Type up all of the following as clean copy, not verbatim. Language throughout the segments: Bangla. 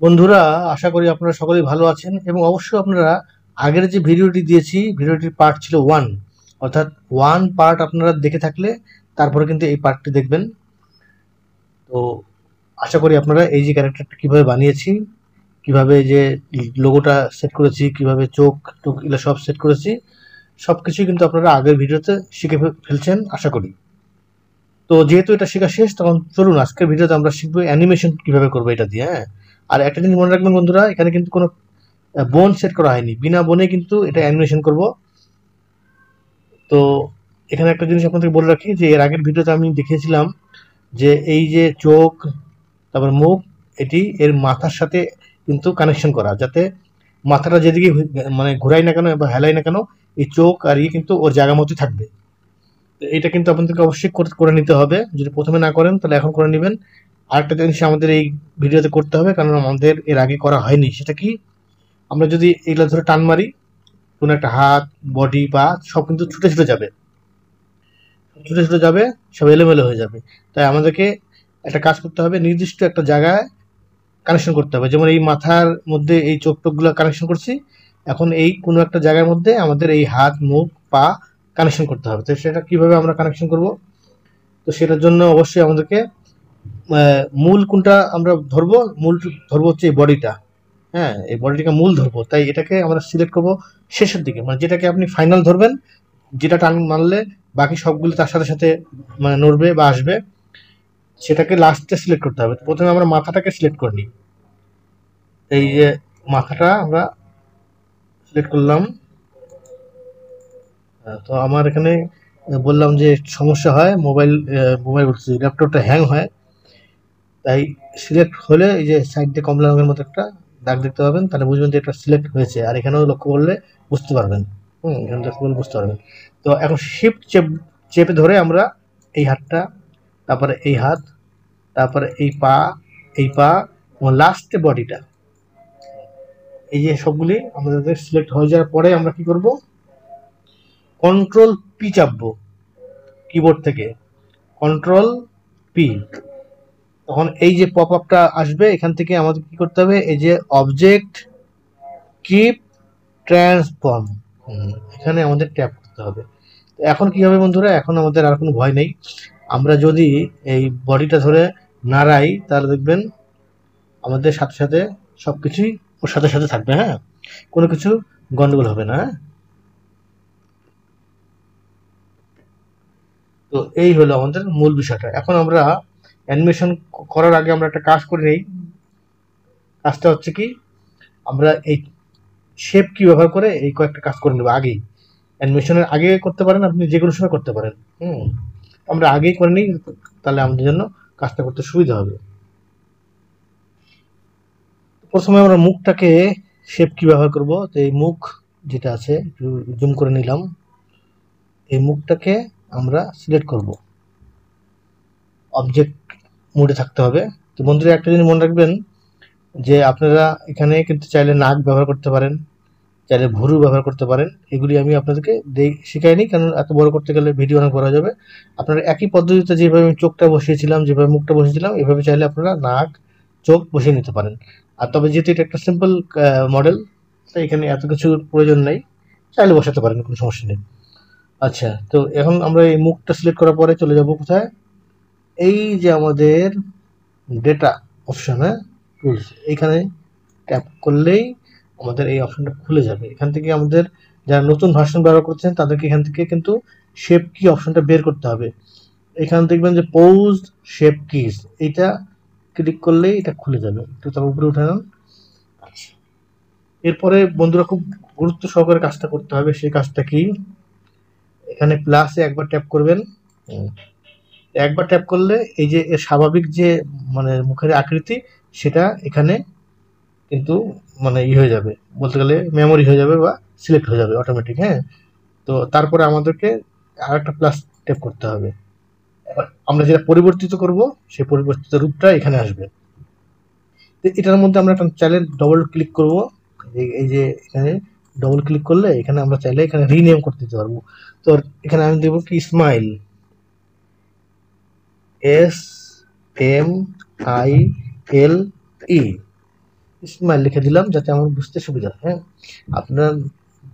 বন্ধুরা, আশা করি আপনারা সকলেই ভালো আছেন এবং অবশ্যই আপনারা আগের যে ভিডিওটি দিয়েছি, ভিডিওটির পার্ট ছিল 1, অর্থাৎ 1 পার্ট আপনারা দেখে থাকলে তারপরে কিন্তু এই পার্টটি দেখবেন। তো আশা করি আপনারা এই যে ক্যারেক্টারটা কিভাবে বানিয়েছি, কিভাবে যে লোগোটা সেট করেছি, কিভাবে চোখ টোক এগুলো সব সেট করেছি, সবকিছুই কিন্তু আপনারা আগের ভিডিওতে শিখে ফেলছেন আশা করি। তো যেহেতু এটা শেখা শেষ, তখন চলুন আজকের ভিডিওতে আমরা শিখবো অ্যানিমেশন কিভাবে করবো এটা দিয়ে। হ্যাঁ, আর একটা জিনিস মনে রাখবেন বন্ধুরা, এখানে কিন্তু কোনো বোন সেট করা হয়নি, বিনা বনে কিন্তু এটা অ্যানিমেশন করব। তো এখানে একটা জিনিস আপনাদের বলে রাখি যে এর আগের ভিডিওতে আমি দেখিয়েছিলাম যে এই যে চোখ, তারপর মুখ, এটি এর মাথার সাথে কিন্তু কানেকশন করা, যাতে মাথাটা যেদিকে মানে ঘোরাই না কেন বা হেলাই না কেন, এই চোখ আর ইয়ে কিন্তু ওর জায়গা মতোই থাকবে। তো এটা কিন্তু আপনাদেরকে অবশ্যই করে নিতে হবে। যদি প্রথমে না করেন তাহলে এখন করে নেবেন। আরেকটা জিনিস আমাদের এই ভিডিওতে করতে হবে, কারণ আমাদের এর আগে করা হয়নি। সেটা কি, আমরা যদি এগুলো ধরে টান মারি, কোনো একটা হাত, বডি, পা সব কিন্তু ছুটে ছুটে যাবে, ছুটে ছুটে যাবে, সব এলোমেলো হয়ে যাবে। তাই আমাদেরকে একটা কাজ করতে হবে, নির্দিষ্ট একটা জায়গায় কানেকশন করতে হবে। যেমন এই মাথার মধ্যে এই চোখ টোকগুলো কানেকশন করছি, এখন এই কোনো একটা জায়গার মধ্যে আমাদের এই হাত, মুখ, পা কানেকশন করতে হবে। তো সেটা কিভাবে আমরা কানেকশন করব? তো সেটার জন্য অবশ্যই আমাদেরকে মূল কোনটা আমরা ধরবো, মূল ধরবো হচ্ছে এই বডিটা। হ্যাঁ, এই বডিটাকে মূল ধরবো, তাই এটাকে আমরা সিলেক্ট করবো শেষের দিকে, মানে যেটাকে আপনি ফাইনাল ধরবেন, যেটা টান মারলে বাকি সবগুলো তার সাথে সাথে মানে নড়বে বা আসবে, সেটাকে লাস্টে সিলেক্ট করতে হবে। তো প্রথমে আমরা মাথাটাকে সিলেক্ট করে নিই। এই যে মাথাটা আমরা সিলেক্ট করলাম। তো আমার এখানে বললাম যে সমস্যা হয়, মোবাইল বলছি, ল্যাপটপটা হ্যাং হয়। তাই সিলেক্ট হলে এই যে সাইড দিয়ে কমলা রঙের মতো একটা দাগ দেখতে পাবেন, তাহলে বুঝবেন যে এটা সিলেক্ট হয়েছে। আর এখানেও লক্ষ্য করলে বুঝতে পারবেন। এখানে লক্ষ্য করলে বুঝতে পারবেন। তো এখন শিফট চেপে ধরে আমরা এই হাতটা, তারপরে এই হাত, তারপরে এই পা এবং লাস্টে বডিটা, এই যে সবগুলি আমাদের সিলেক্ট হয়ে যাওয়ার পরে আমরা কি করব, কন্ট্রোল পি চাপবো কিবোর্ড থেকে, কন্ট্রোল পি। তখন এই যে পপ আপটা আসবে, এখান থেকে আমাদের কি করতে হবে, এই যে অবজেক্ট কিপ ট্রান্সফর্ম, এখানে আমাদের ট্যাপ করতে হবে। তো এখন কি হবে বন্ধুরা, এখন আমাদের আর কোনো ভয় নেই। আমরা যদি এই বডিটা ধরে নাড়াই, তাহলে দেখবেন আমাদের সাথে সাথে সবকিছুই ওর সাথে সাথে থাকবে। হ্যাঁ, কোনো কিছু গন্ডগোল হবে না। হ্যাঁ, তো এই হলো আমাদের মূল বিষয়টা। এখন আমরা অ্যানিমেশন করার আগে আমরা একটা কাজ করে নেই। কাজটা হচ্ছে কি, আমরা এই শেপ কি ব্যবহার করে এই কয়েকটা কাজ করে নেবো আগেই। অ্যানিমেশনের আগে করতে পারেন, আপনি যে কোনো সময় করতে পারেন। আমরা আগেই করে নিই, তাহলে আমাদের জন্য কাজটা করতে সুবিধা হবে। প্রথমে আমরা মুখটাকে শেপ কি ব্যবহার করব, তো এই মুখ যেটা আছে একটু জুম করে নিলাম, এই মুখটাকে আমরা সিলেক্ট করব, অবজেক্ট মোডে থাকতে হবে। তো বন্ধুরা, একটা জিনিস মনে রাখবেন যে আপনারা এখানে কিন্তু চাইলে নাক ব্যবহার করতে পারেন, চাইলে ভুরু ব্যবহার করতে পারেন। এগুলি আমি আপনাদেরকে শিখাইনি, কারণ এত বড় করতে গেলে ভিডিও অনেক বড় হয়ে যাবে। আপনারা একই পদ্ধতিতে যেভাবে আমি চোখটা বসিয়েছিলাম, যেভাবে মুখটা বসিয়েছিলাম, এভাবে চাইলে আপনারা নাক, চোখ বসিয়ে নিতে পারেন। আর তবে যেহেতু এটা একটা সিম্পল মডেল, তাই এখানে এত কিছুর প্রয়োজন নেই, চাইলে বসাতে পারেন, কোনো সমস্যা নেই। আচ্ছা, তো এখন আমরা এই মুখটা সিলেক্ট করার পরে চলে যাব কোথায়, এই যে আমাদের ডেটা অপশনে টুলস, এইখানে ট্যাপ করলেই আমাদের এই অপশনটা খুলে যাবে। এখান থেকে আমাদের যারা নতুন ভার্সন ব্যবহার করছেন তাদেরকে এখান থেকে কিন্তু শেপ কি অপশনটা বের করতে হবে। এখানে দেখবেন যে পোজ শেপ কিস, এইটা ক্লিক করলেই এটা খুলে যাবে। একটু তার উপরে উঠে নেন। আচ্ছা, এরপরে বন্ধুরা খুব গুরুত্ব সহকারে কাজটা করতে হবে। সেই কাজটা কি, এখানে প্লাসে একবার ট্যাপ করবেন। একবার ট্যাপ করলে এই যে এর স্বাভাবিক যে মানে মুখের আকৃতি, সেটা এখানে কিন্তু মানে হয়ে যাবে, বলতে গেলে মেমোরি হয়ে যাবে বা সিলেক্ট হয়ে যাবে অটোমেটিক। হ্যাঁ, তো তারপরে আমাদেরকে আর একটা প্লাস ট্যাপ করতে হবে। এবার আমরা যেটা পরিবর্তিত করব, সেই পরিবর্তিত রূপটা এখানে আসবে। তো এটার মধ্যে আমরা চাইলে ডবল ক্লিক করব। এই যে এখানে ডবল ক্লিক করলে এখানে আমরা চাইলে এখানে রিনেম করতে দিতে পারবো। তো এখানে আমি দেবো কি, স্মাইল, SMILE। স্মাইল লিখে দিলাম যাতে আমার বুঝতে সুবিধা হয়। হ্যাঁ, আপনারা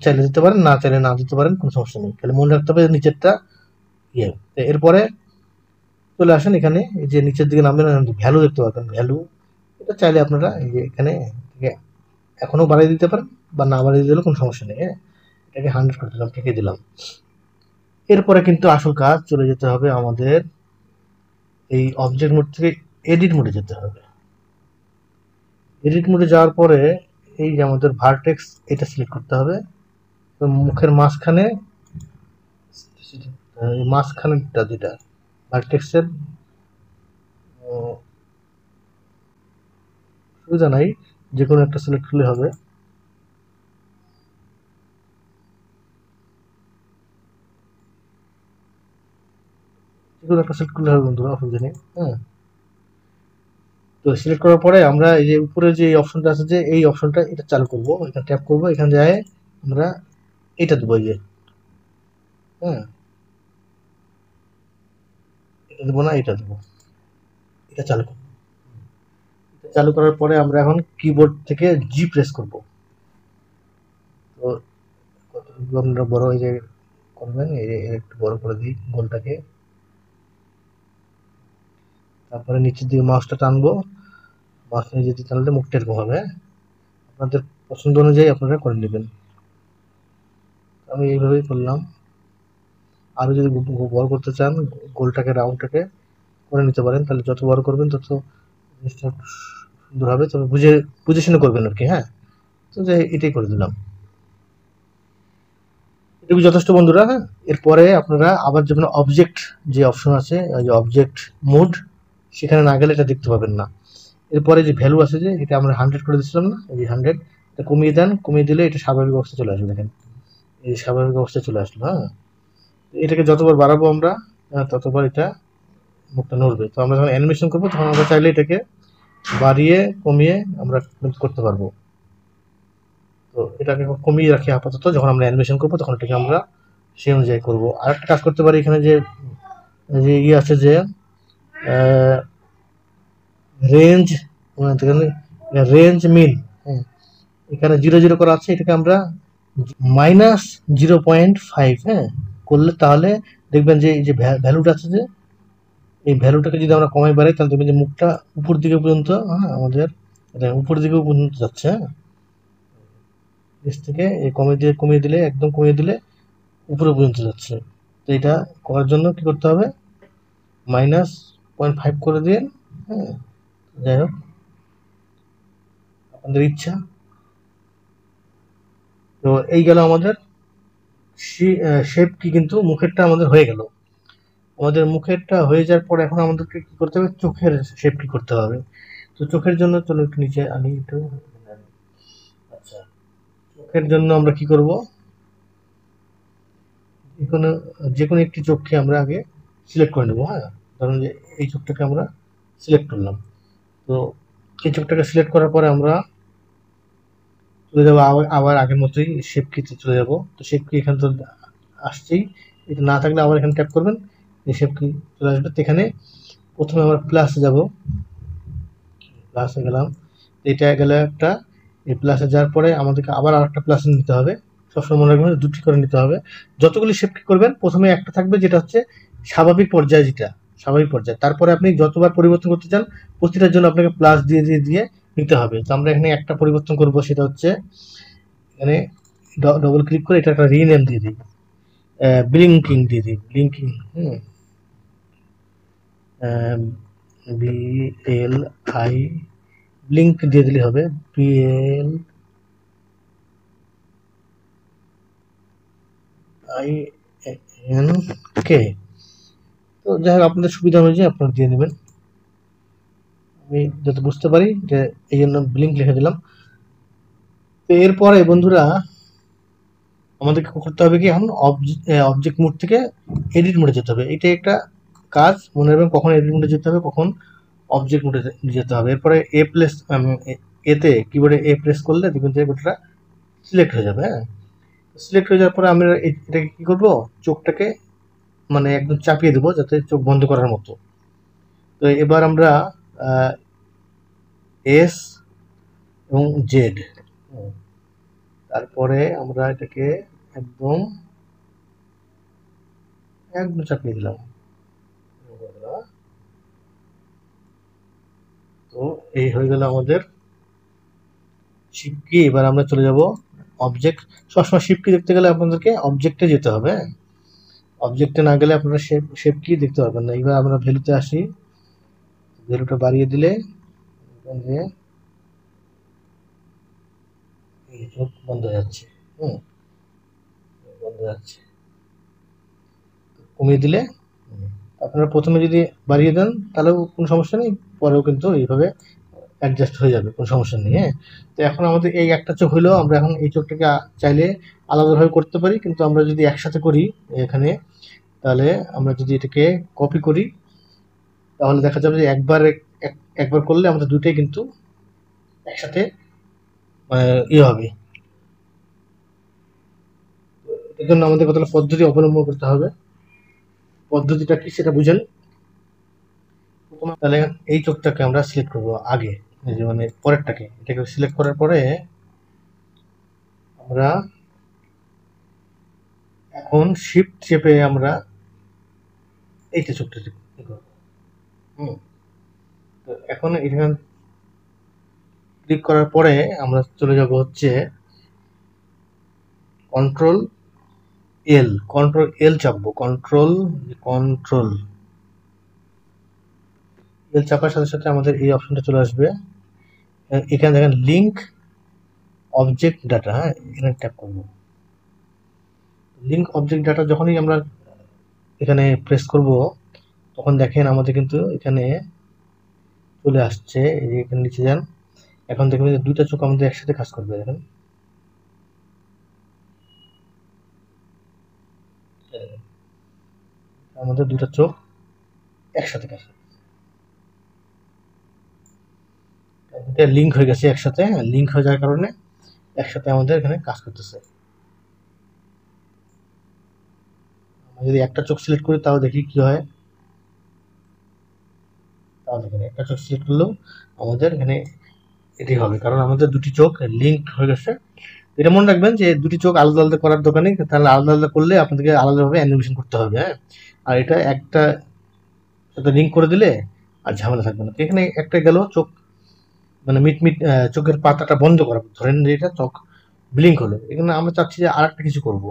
চাইলে দিতে পারেন, না চাইলে না দিতে পারেন, কোনো সমস্যা নেই। তাহলে মনে রাখতে হবে নিচেরটা ইয়ে। এরপরে চলে আসেন এখানে, এই যে নিচের দিকে নামবেন, ভ্যালু দেখতে পাবেন, ভ্যালু। এটা চাইলে আপনারা এই যে এখানে এখনো বাড়িয়ে দিতে পারেন বা না বাড়িয়ে দিলেও কোনো সমস্যা নেই। হ্যাঁ, এটাকে 100 করে দিলাম, ঠেকে দিলাম। এরপরে কিন্তু আসল কাজ, চলে যেতে হবে আমাদের এই অবজেক্ট মোড থেকে এডিট মোডে যেতে হবে। এডিট মোডে যাওয়ার পরে এই যে আমাদের ভার্টেক্স, এটা সিলেক্ট করতে হবে। তো মুখের মাঝখানে মাঝখানেরটা যেটা ভার্টেক্সের সুবিধা নাই, যে কোনো একটা সিলেক্ট করলে হবে। যে কোনো একটা সিলেক্ট করলে হবে বন্ধুরা, অসুবিধা নেই। হ্যাঁ, তো সিলেক্ট করার পরে আমরা এই যে উপরে যে অপশনটা আছে, যে এই অপশনটা এটা চালু করবো, এখানে ট্যাপ করবো, এখানে যায় আমরা এটা দেবো, এই যে হ্যাঁ, এটা দেবো না, এটা দেবো, এটা চালু করবো। এটা চালু করার পরে আমরা এখন কিবোর্ড থেকে জি প্রেস করব। তো কতটুকু আপনারা বড় এই যে করবেন, এই যে একটু বড় করে দিই গোলটাকে। তারপরে নিচের দিকে মাউসটা টানবো, মাউস নিচের দিকে টানলে মুখটা এরকম হবে। আপনাদের পছন্দ অনুযায়ী আপনারা করে নেবেন। আমি এইভাবেই করলাম। আরো যদি বড় করতে চান, গোলটাকে রাউন্ডটাকে করে নিতে পারেন, তাহলে যত বড় করবেন তত জিনিসটা সুন্দর হবে। তবে বুঝে বুঝে শুনে করবেন আর কি। হ্যাঁ, তো যে এটাই করে দিলাম, এটুকু যথেষ্ট বন্ধুরা। হ্যাঁ, এরপরে আপনারা আবার যখন অবজেক্ট যে অপশন আছে, ওই যে অবজেক্ট মোড, সেখানে না গেলে এটা দেখতে পাবেন না। এরপরে যে ভ্যালু আছে, যে এটা আমরা 100 করে দিচ্ছিলাম না, এই 100 এটা কমিয়ে দেন, কমিয়ে দিলে এটা স্বাভাবিক অবস্থা চলে আসবে। দেখেন এই স্বাভাবিক অবস্থায় চলে আসলো। হ্যাঁ, এটাকে যতবার বাড়াবো আমরা ততবার এটা মুখটা নড়বে। তো আমরা যখন অ্যানিমেশন করবো তখন আমরা চাইলে এটাকে বাড়িয়ে কমিয়ে আমরা করতে পারবো। তো এটাকে কমিয়ে রাখি আপাতত, যখন আমরা অ্যানিমেশন করবো তখন এটাকে আমরা সেই অনুযায়ী করবো। আর একটা কাজ করতে পারি, এখানে যে যে ইয়ে আছে, যে রেঞ্জ, রেঞ্জ মিন, হ্যাঁ, এখানে 0 0 করা আছে, এটাকে আমরা -0.5, হ্যাঁ করলে, তাহলে দেখবেন যে এই যে ভ্যালুটা আছে, যে এই ভ্যালুটাকে যদি আমরা কমাই বাড়াই, তাহলে দেখবেন যে মুখটা উপর দিকে পর্যন্ত, হ্যাঁ আমাদের উপর দিকে পর্যন্ত যাচ্ছে। হ্যাঁ, নিচ থেকে এই কমিয়ে দিলে, একদম কমিয়ে দিলে উপরে পর্যন্ত যাচ্ছে। তো এটা করার জন্য কি করতে হবে, -0.5 করে দিন। হ্যাঁ, যাই হোক আপনাদের ইচ্ছা। তো এই গেল আমাদের শেপ কি, কিন্তু মুখেরটা আমাদের হয়ে গেল। আমাদের মুখেরটা হয়ে যাওয়ার পর এখন আমাদেরকে কি করতে হবে, চোখের শেপ কি করতে হবে। তো চোখের জন্য চলো একটু নিচে আনি একটু। আচ্ছা, চোখের জন্য আমরা কি করব, যে কোনো একটি চোখকে আমরা আগে সিলেক্ট করে নেবো। হ্যাঁ, ধরুন যে এই চোখটাকে আমরা সিলেক্ট করলাম। তো এই চোখটাকে সিলেক্ট করার পরে আমরা চলে যাবো আবার আগের মতোই শেপ কিতে চলে যাব। তো শেপ কি এখানে তো আসছেই, এটা না থাকলে আবার এখানে ট্যাপ করবেন, এই শেপ কি চলে আসবে। তো এখানে প্রথমে আমরা প্লাসে যাব, প্লাসে গেলাম, এটা গেলে একটা। এই প্লাসে যাওয়ার পরে আমাদেরকে আবার আরেকটা প্লাসে নিতে হবে। সবসময় মনে রাখবেন দুটি করে নিতে হবে। যতগুলি শেপ কি করবেন, প্রথমে একটা থাকবে যেটা হচ্ছে স্বাভাবিক পর্যায়ে, যেটা স্বাভাবিক পর্যায়ে, তারপরে আপনি যতবার পরিবর্তন করতে চান প্রতিটার জন্য আপনাকে প্লাস দিয়ে দিয়ে দিয়ে নিতে হবে। তো আমরা এখানে একটা পরিবর্তন করব, সেটা হচ্ছে এখানে ডবল ক্লিক করে এটা একটা রিনেম দিয়ে দিই, ব্লিঙ্কিং দিয়ে দিই, ব্লিঙ্কিং। BLI, ব্লিঙ্ক দিয়ে দিলে হবে, BLINK। তো যাই হোক আপনাদের সুবিধা অনুযায়ী আপনারা দিয়ে নেবেন, আমি যাতে বুঝতে পারি, যে এই জন্য ব্লিঙ্ক লিখে দিলাম। তো এরপরে বন্ধুরা আমাদেরকে করতে হবে কি, এখন অবজেক্ট মোড থেকে এডিট মোডে যেতে হবে। এটা একটা কাজ, মনে রাখবেন কখন এডিট মোডে যেতে হবে, কখন অবজেক্ট মোডে যেতে হবে। এরপরে এতে কিবোর্ডে প্রেস করলে দেখবেন যে গোটাটা সিলেক্ট হয়ে যাবে। হ্যাঁ, সিলেক্ট হয়ে যাওয়ার পরে আমরা এটাকে কি করব, চোখটাকে মানে একদম চাপিয়ে দেবো যাতে চোখ বন্ধ করার মতো। তো এবার আমরা এবং জেড। তারপরে আমরা এটাকে একদম একদম চাপিয়ে দিলাম। তো এই হয়ে গেল আমাদের শিফট কি। এবার আমরা চলে যাব অবজেক্ট। সবসময় শিফট কি দেখতে গেলে আপনাদেরকে অবজেক্টে যেতে হবে। অবজেক্টে না গেলে আপনারা শেপ কি দেখতে পারবেন না। এবার আমরা ভ্যালুতে আসি। ভ্যালুটা বাড়িয়ে দিলে যে এই চোখ বন্ধ হয়ে যাচ্ছে। বন্ধ হয়ে যাচ্ছে। কমিয়ে দিলে আপনারা প্রথমে যদি বাড়িয়ে দেন তাহলেও কোনো সমস্যা নেই, পরেও কিন্তু এইভাবে অ্যাডজাস্ট হয়ে যাবে, কোনো সমস্যা নেই। তো এখন আমাদের এই একটা চোখ হইলেও আমরা এখন এই চোখটাকে চাইলে আলাদাভাবে করতে পারি, কিন্তু আমরা যদি একসাথে করি এখানে, তাহলে আমরা যদি এটাকে কপি করি তাহলে দেখা যাবে যে একবার করলে আমাদের দুটোই কিন্তু একসাথে ইয়ে হবে। এর জন্য আমাদের কতটা পদ্ধতি অবলম্বন করতে হবে। পদ্ধতিটা কি সেটা বুঝেন। তাহলে এই চোখটাকে আমরা সিলেক্ট করবো আগে, এই যে মানে পরেরটাকে, এটাকে সিলেক্ট করার পরে আমরা এখন শিফট চেপে আমরা এইটা চোখটা করবো। তো এখন এখানে ক্লিক করার পরে আমরা চলে যাব হচ্ছে কন্ট্রোল এল চাপবো। কন্ট্রোল এল চাপার সাথে সাথে আমাদের এই অপশনটা চলে আসবে। এখানে দেখেন লিঙ্ক অবজেক্ট ডাটা। এখানে ট্যাপ করবো। লিঙ্ক অবজেক্ট ডাটা যখনই আমরা এখানে প্রেস করব তখন দেখেন আমাদের কিন্তু এখানে চলে আসছে। এই যে এখানে নিচে যান, এখন দেখবেন যে দুইটা চোখ আমাদের একসাথে কাজ করবে। দেখেন আমাদের দুটো চোখ একসাথে কাজ করবে, লিঙ্ক হয়ে গেছে একসাথে। লিঙ্ক হয়ে যাওয়ার কারণে একসাথে আমাদের এখানে কাজ করতেছে। আমরা যদি একটা চোখ সিলেক্ট করি তাও দেখি কি হয়। তাও দেখেন একটা চোখ সিলেক্ট করলেও আমাদের এখানে এটি হবে, কারণ আমাদের দুটি চোখ লিঙ্ক হয়ে গেছে। এটা মনে রাখবেন যে দুটি চোখ আলাদা আলাদা করার দোকানে, তাহলে আলাদা আলাদা করলে আপনাদেরকে আলাদাভাবে অ্যানিমেশন করতে হবে। আর এটা একটা সাথে লিঙ্ক করে দিলে আর ঝামেলা থাকবে না। তো এখানে একটা গেল চোখ, মানে মিট চোখের পাতাটা বন্ধ করা, ধরেন যে এটা চোখ ব্লিঙ্ক হলো। এখানে আমরা চাচ্ছি যে আর একটা কিছু করবো।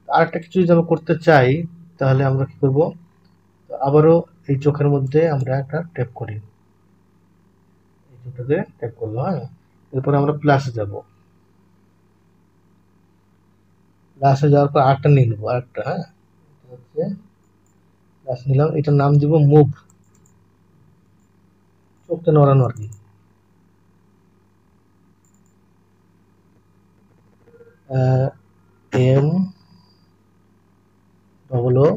আর একটা কিছু যদি আমরা করতে চাই তাহলে আমরা কি করব, আবারও এই চোখের মধ্যে আমরা একটা ট্যাপ করি। এই চোখটাতে ট্যাপ করলো। এরপরে আমরা প্লাসে যাব। প্লাসে যাওয়ার পর আরেকটা নিয়ে নেবো, আরেকটা হচ্ছে প্লাস নিলাম। এটার নাম দিব মুভ, চোখটা নড়ানো আর কি। এম ডবল ও,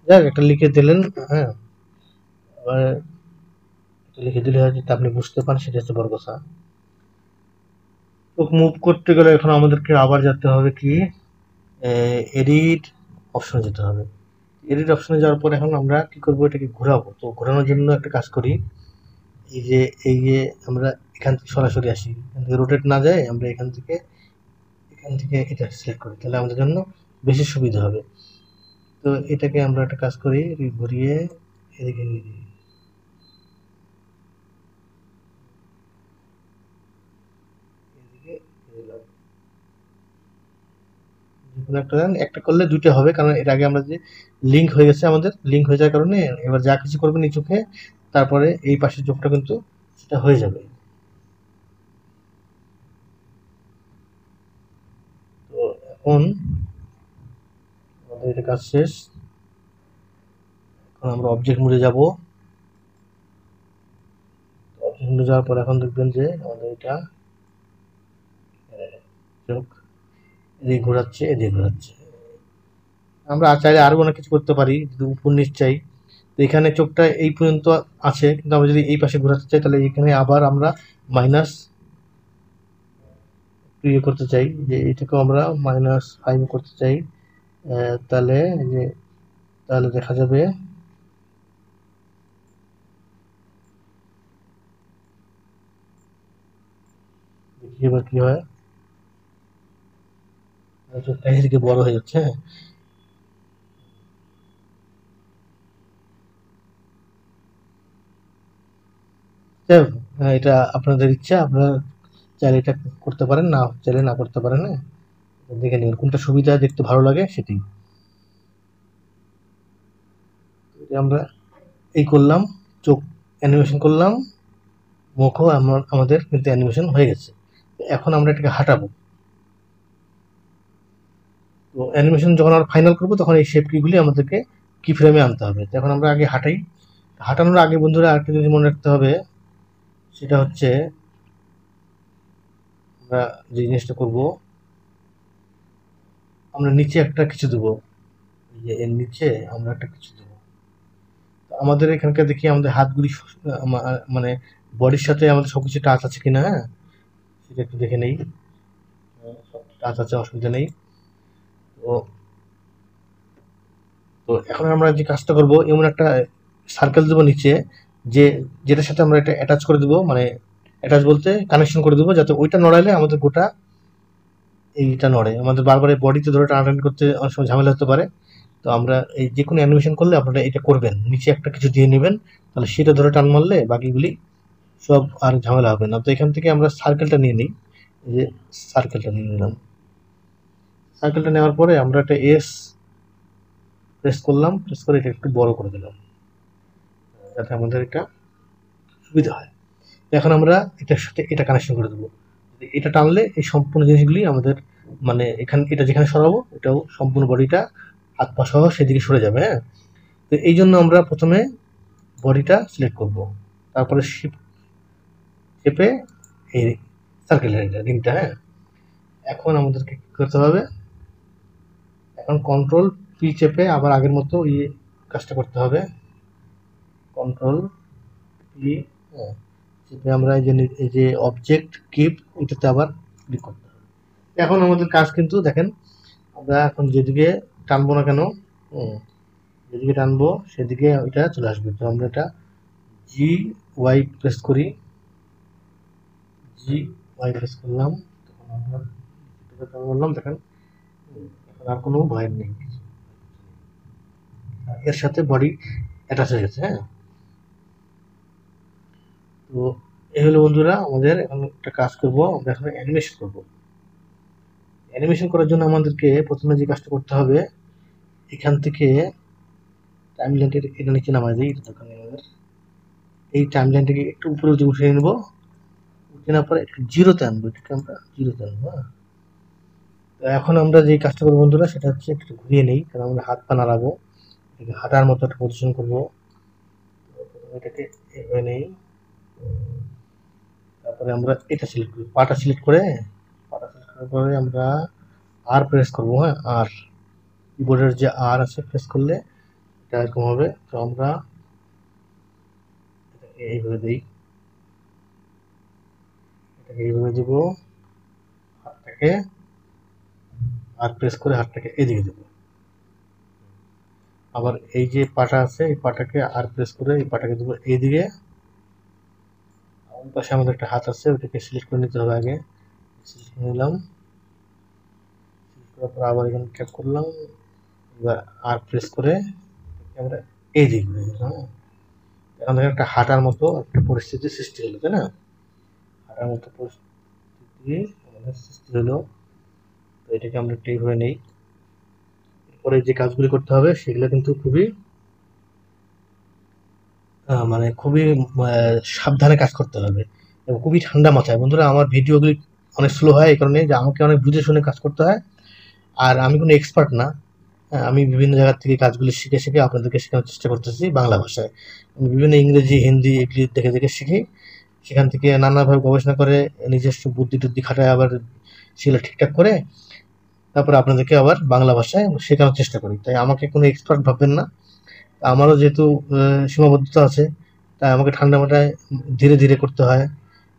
যাক একটা লিখে দিলেন। এবার লিখে দিলে হয়তো আপনি বুঝতে পারেন, সেটা হচ্ছে বড় কথা। চোখ মুভ করতে গেলে এখন আমাদেরকে আবার যেতে হবে কি, এডিট অপশনে যেতে হবে। এডিট অপশনে যাওয়ার পর এখন আমরা কি করবো, এটাকে ঘোরাবো। তো ঘোরানোর জন্য একটা কাজ করি, এই যে আমরা এখান থেকে সরাসরি আসি, এখান থেকে রোটেট না যায়, আমরা এখান থেকে এটা সিলেক্ট করি, তাহলে আমাদের জন্য বেশি সুবিধা হবে। তো এটাকে আমরা একটা কাজ করি, ঘুরিয়ে এদিকে নিয়ে দিই। একটা করলে দুইটা হবে, কারণ এর আগে আমরা যে লিঙ্ক হয়ে গেছে, আমাদের লিঙ্ক হয়ে যাওয়ার কারণে এবার যা কিছু করবেন এই চোখে, তারপরে এই পাশের চোখটা কিন্তু সেটা হয়ে যাবে। তো এখন আমাদের এটা কাজ শেষ। এখন আমরা অবজেক্ট মোডে যাব। অবজেক্ট মোডে যাওয়ার পর এখন দেখবেন যে আমাদের এটা চোখ এদিকে ঘোরাচ্ছে। আমরা চাইলে আরো অনেক কিছু করতে পারি, যদি উপর নিচ চাই। তো এখানে চোখটা এই পর্যন্ত আছে, কিন্তু আমরা যদি এই পাশে ঘোরাতে চাই তাহলে এখানে আবার আমরা মাইনাস ইয়ে করতে চাই, যে এটাকেও আমরা -5 করতে চাই। তাহলে যে তাহলে দেখা যাবে দেখি এবার কি হয়। চোখটা এদিকে বড় হয়ে যাচ্ছে। এটা আপনাদের ইচ্ছা, আপনারা চাইলে এটা করতে পারেন, না চাইলে না করতে পারেন। হ্যাঁ, দেখে নিন কোনটা সুবিধা, দেখতে ভালো লাগে সেটাই। আমরা এই করলাম, চোখ অ্যানিমেশন করলাম, মুখও আমাদের কিন্তু অ্যানিমেশন হয়ে গেছে। এখন আমরা এটাকে হাঁটাবো। তো অ্যানিমেশন যখন আমরা ফাইনাল করবো তখন এই শেপ কিগুলি আমাদেরকে কি ফ্রেমে আনতে হবে। এখন আমরা আগে হাঁটাই। হাঁটানোর আগে বন্ধুরা আরেকটা জিনিস মনে রাখতে হবে, সেটা হচ্ছে আমরা যে জিনিসটা করব, আমরা নিচে একটা কিছু দেবো। এর নিচে আমরা একটা কিছু দেবো। আমাদের এখানকার দেখি আমাদের হাতগুলি মানে বডির সাথে আমাদের সবকিছু টাচ আছে কিনা। হ্যাঁ, সেটা একটু দেখে নেই। সব টাচ আছে, অসুবিধা নেই। তো তো এখন আমরা যে কাজটা করব, এমন একটা সার্কেল দেবো নিচে, যেটার সাথে আমরা এটা অ্যাটাচ করে দেবো, মানে অ্যাটাচ বলতে কানেকশন করে দেবো, যাতে ওইটা নড়াইলে আমাদের গোটা এইটা নড়ে। আমাদের বারবার বডিতে ধরে টানাটানি করতে অনেক সময় ঝামেলা হতে পারে। তো আমরা এই যে কোনো অ্যানিমেশন করলে আপনারা এটা করবেন, নিচে একটা কিছু দিয়ে নেবেন, তাহলে সেটা ধরে টান মারলে বাকিগুলি সব আর ঝামেলা হবে না। তো এখান থেকে আমরা সার্কেলটা নিয়ে নিই। এই যে সার্কেলটা নিয়ে নিলাম। সার্কেলটা নেওয়ার পরে আমরা একটা এস প্রেস করলাম, প্রেস করে এটা একটু বড় করে দিলাম, যাতে আমাদের এটা সুবিধা হয়। এখন আমরা এটার সাথে এটা কানেকশন করে দেবো। এটা টানলে এই সম্পূর্ণ জিনিসগুলি আমাদের, মানে এটা যেখানে সরাবো এটাও সম্পূর্ণ বডিটা হাত পা সহ সেদিকে সরে যাবে। হ্যাঁ, তো এই জন্য আমরা প্রথমে বডিটা সিলেক্ট করব, তারপরে চেপে এই সার্কেলের রিংটা। হ্যাঁ, এখন আমাদেরকে কি করতে হবে, এখন কন্ট্রোল পি চেপে আবার আগের মতো কাজটা করতে হবে। কন্ট্রোল পি, হ্যাঁ, চেপে আমরা এই যে অবজেক্ট কিপ, এটাতে আবার ক্লিক করতে হবে। এখন আমাদের কাজ কিন্তু দেখেন, আমরা এখন যেদিকে টানবো না কেন, যেদিকে টানবো সেদিকে এটা চলে আসবে। তো আমরা এটা জি ওয়াই প্রেস করি, জি ওয়াই প্রেস করলাম, তখন আমরা বললাম দেখেন, এখন আর কোনো ভয়ের নেই, এর সাথে বডি অ্যাটাচ হয়ে গেছে। হ্যাঁ, তো এই হলো বন্ধুরা আমাদের এখন একটা কাজ করব, আমরা এখন অ্যানিমেশন করব। অ্যানিমেশন করার জন্য আমাদেরকে প্রথমে যে কাজটা করতে হবে, এখান থেকে টাইম লাইনটা এটা নিচে নামাই দিই, এটা দরকার নেই আমাদের। এই টাইম লাইনটাকে একটু উপরে উঠিয়ে নেবো, উঠিয়ে নেওয়ার পরে একটু জিরোতে আনবো, এটাকে আমরা জিরোতে আনবো। হ্যাঁ, তো এখন আমরা যে কাজটা করবো বন্ধুরা, সেটা হচ্ছে একটু ঘুরিয়ে নেই, কারণ আমরা হাত পা নাড়াবো, এটাকে হাঁটার মতো একটা পজিশন করবো। এটাকে এভাবে নেই, তারপরে আমরা এটা সিলেক্ট করি, পাটা সিলেক্ট করে, পাটা সিলেক্ট করার পরে আমরা আর প্রেস করবো। হ্যাঁ, আর কিবোর্ডের যে আর আছে প্রেস করলে এটা এরকম হবে। তো আমরা এটাকে এইভাবে দিই, এটাকে এইভাবে দেবো, হাতটাকে আর প্রেস করে হাতটাকে এদিকে দেবো। আবার এই যে পাটা আছে এই পাটাকে আর প্রেস করে এই পাটাকে দেবো এইদিকে। ওই পাশে আমাদের একটা হাত আছে, ওটাকে সিলেক্ট করে নিতে হবে আগে। সিলেক্ট করে নিলাম, সিলেক্ট করার পর আবার এখানে ট্যাপ করলাম, এবার আর প্রেস করে আমরা এইদিকে করে দিলাম। এখন দেখেন একটা হাঁটার মতো একটা পরিস্থিতি সৃষ্টি হলো, তাই না? হাঁটার মতো পরিস্থিতি আমাদের সৃষ্টি হলো। তো এটাকে আমরা একটু এইভাবে নেই। এরপরে যে কাজগুলি করতে হবে সেগুলো কিন্তু খুবই মানে খুবই সাবধানে কাজ করতে হবে এবং খুবই ঠান্ডা মাথায়। বন্ধুরা, আমার ভিডিওগুলি অনেক স্লো হয় এই কারণে যে আমাকে অনেক বুঝে শুনে কাজ করতে হয়। আর আমি কোনো এক্সপার্ট না। হ্যাঁ, আমি বিভিন্ন জায়গার থেকে কাজগুলি শিখে শিখে আপনাদেরকে শেখানোর চেষ্টা করতেছি বাংলা ভাষায়। আমি বিভিন্ন ইংরেজি, হিন্দি এগুলি দেখে দেখে শিখি। সেখান থেকে নানাভাবে গবেষণা করে নিজস্ব বুদ্ধি টুদ্ধি খাটায় আবার সেগুলো ঠিকঠাক করে তারপরে আপনাদেরকে আবার বাংলা ভাষায় শেখানোর চেষ্টা করি। তাই আমাকে কোনো এক্সপার্ট ভাববেন না। আমারও যেহেতু সীমাবদ্ধতা আছে, তাই আমাকে ঠান্ডা মাথায় ধীরে ধীরে করতে হয়।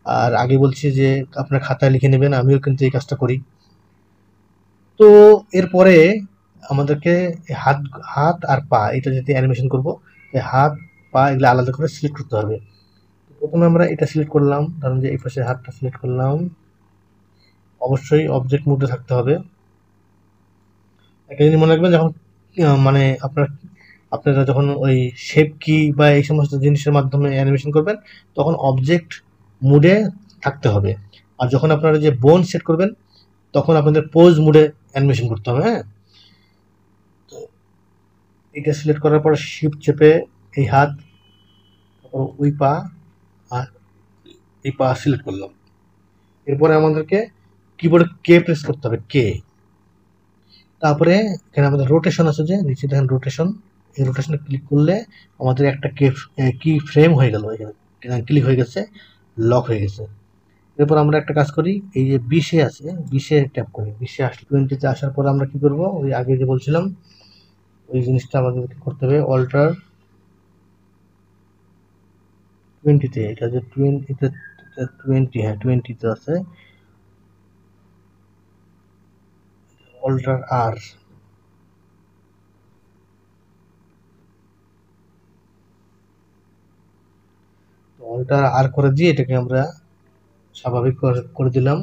আর আগে বলছি যে আপনার খাতায় লিখে নেবেন, আমিও কিন্তু এই কাজটা করি। তো এরপরে আমাদেরকে হাত হাত আর পা এটা যদি অ্যানিমেশন করব, এই হাত পা এগুলো আলাদা করে সিলেক্ট করতে হবে। প্রথমে আমরা এটা সিলেক্ট করলাম, ধরুন যে এই পাশে হাতটা সিলেক্ট করলাম, অবশ্যই অবজেক্ট মোডে থাকতে হবে। একটা জিনিস মনে রাখবেন, যখন মানে আপনারা যখন ওই শেপ কি বা এই সমস্ত জিনিসের মাধ্যমে অ্যানিমেশন করবেন, তখন অবজেক্ট মোডে থাকতে হবে। আর যখন আপনারা যে বোন সেট করবেন, তখন আপনাদের পোজ মোডে অ্যানিমেশন করতে হবে। হ্যাঁ, তো এটা সিলেক্ট করার পর শিফট চেপে এই হাত, তারপর ওই পা আর এই পা সিলেক্ট করলাম। এরপরে আমাদেরকে কিবোর্ডে কে প্রেস করতে হবে, কে। তারপরে এখানে আমাদের রোটেশন আছে, যে নিচে দেখেন রোটেশন, এই রোটেশনে ক্লিক করলে আমাদের একটা কি ফ্রেম হয়ে গেল, এখানে ক্লিক হয়ে গেছে, লক হয়ে গেছে। এরপর আমরা একটা কাজ করি, এই যে 20-এ আছে, 20-এ ট্যাপ করি। 20-এ আসলে 20-তে আসার পর আমরা কি করব, ওই আগে যে বলছিলাম ওই জিনিসটা আমাদেরকে করতে হবে, অল্টার 20-তে। এটা যে 20, হ্যাঁ 20-তে আছে, অল্টার আর। অল্টার আর করে দিয়ে এটাকে আমরা স্বাভাবিক করে দিলাম।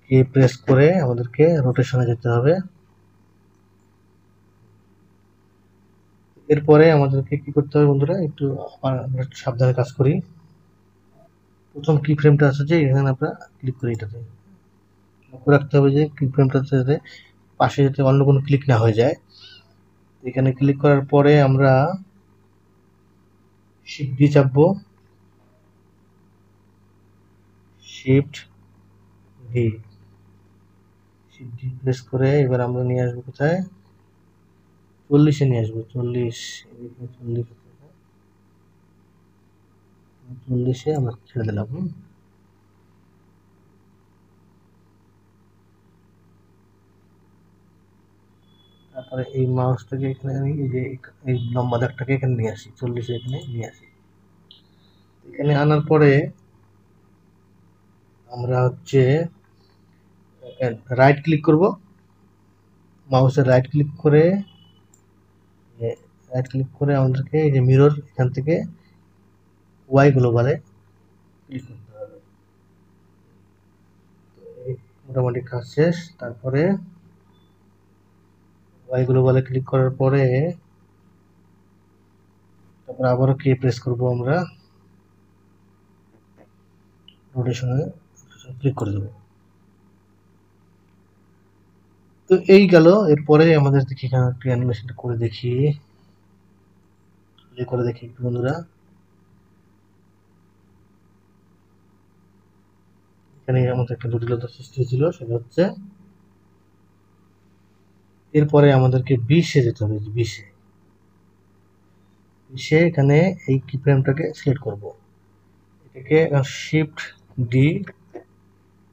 কে প্রেস করে আমাদেরকে রোটেশনে যেতে হবে। এরপরে আমাদেরকে কি করতে হবে বন্ধুরা, একটু আমরা একটু সাবধানে কাজ করি। প্রথম কি ফ্রেমটা আছে, যে এখানে আমরা ক্লিক করি, এটাতে লক্ষ্য রাখতে হবে যে কি ফ্রেমটাতে যাতে পাশে যাতে অন্য কোনো ক্লিক না হয়ে যায়। এখানে ক্লিক করার পরে আমরা শিফট ডি চাপবো, shift D, shift D press করে এবার আমরা নিয়ে আসবো কোথায়, 40-এ নিয়ে আসবো। 40, 40-এ আমরা ছেড়ে দিলাম। তারপরে এই মাউসটাকে এখানে আমি এই যে এই লম্বা দাগটাকে এখানে নিয়ে আসি, 40-এ এখানে নিয়ে আসি। এখানে আনার পরে আমরা হচ্ছে রাইট ক্লিক করব, মাউসের রাইট ক্লিক করে আমাদেরকে এই যে মিরর, এখান থেকে ওয়াই গ্লোবালে ক্লিক করতে হবে। মোটামুটি কাজ শেষ। তারপরে ওয়াই গ্লোবালে ক্লিক করার পরে তারপরে আবারও কে প্রেস করব, আমরা রোটেশনে ক্লিক করে দেবো। তো এই গেল। এরপরে আমাদের দেখি এখানে একটু অ্যানিমেশনটা করে দেখি, একটু বন্ধুরা। এখানে আমাদের একটা জটিলতা সৃষ্টি হয়েছিল, সেটা হচ্ছে এরপরে আমাদেরকে 20-এ যেতে হবে। 20-এ এখানে এই কি ফ্রেমটাকে সিলেক্ট করব, এটাকে শিফট ডি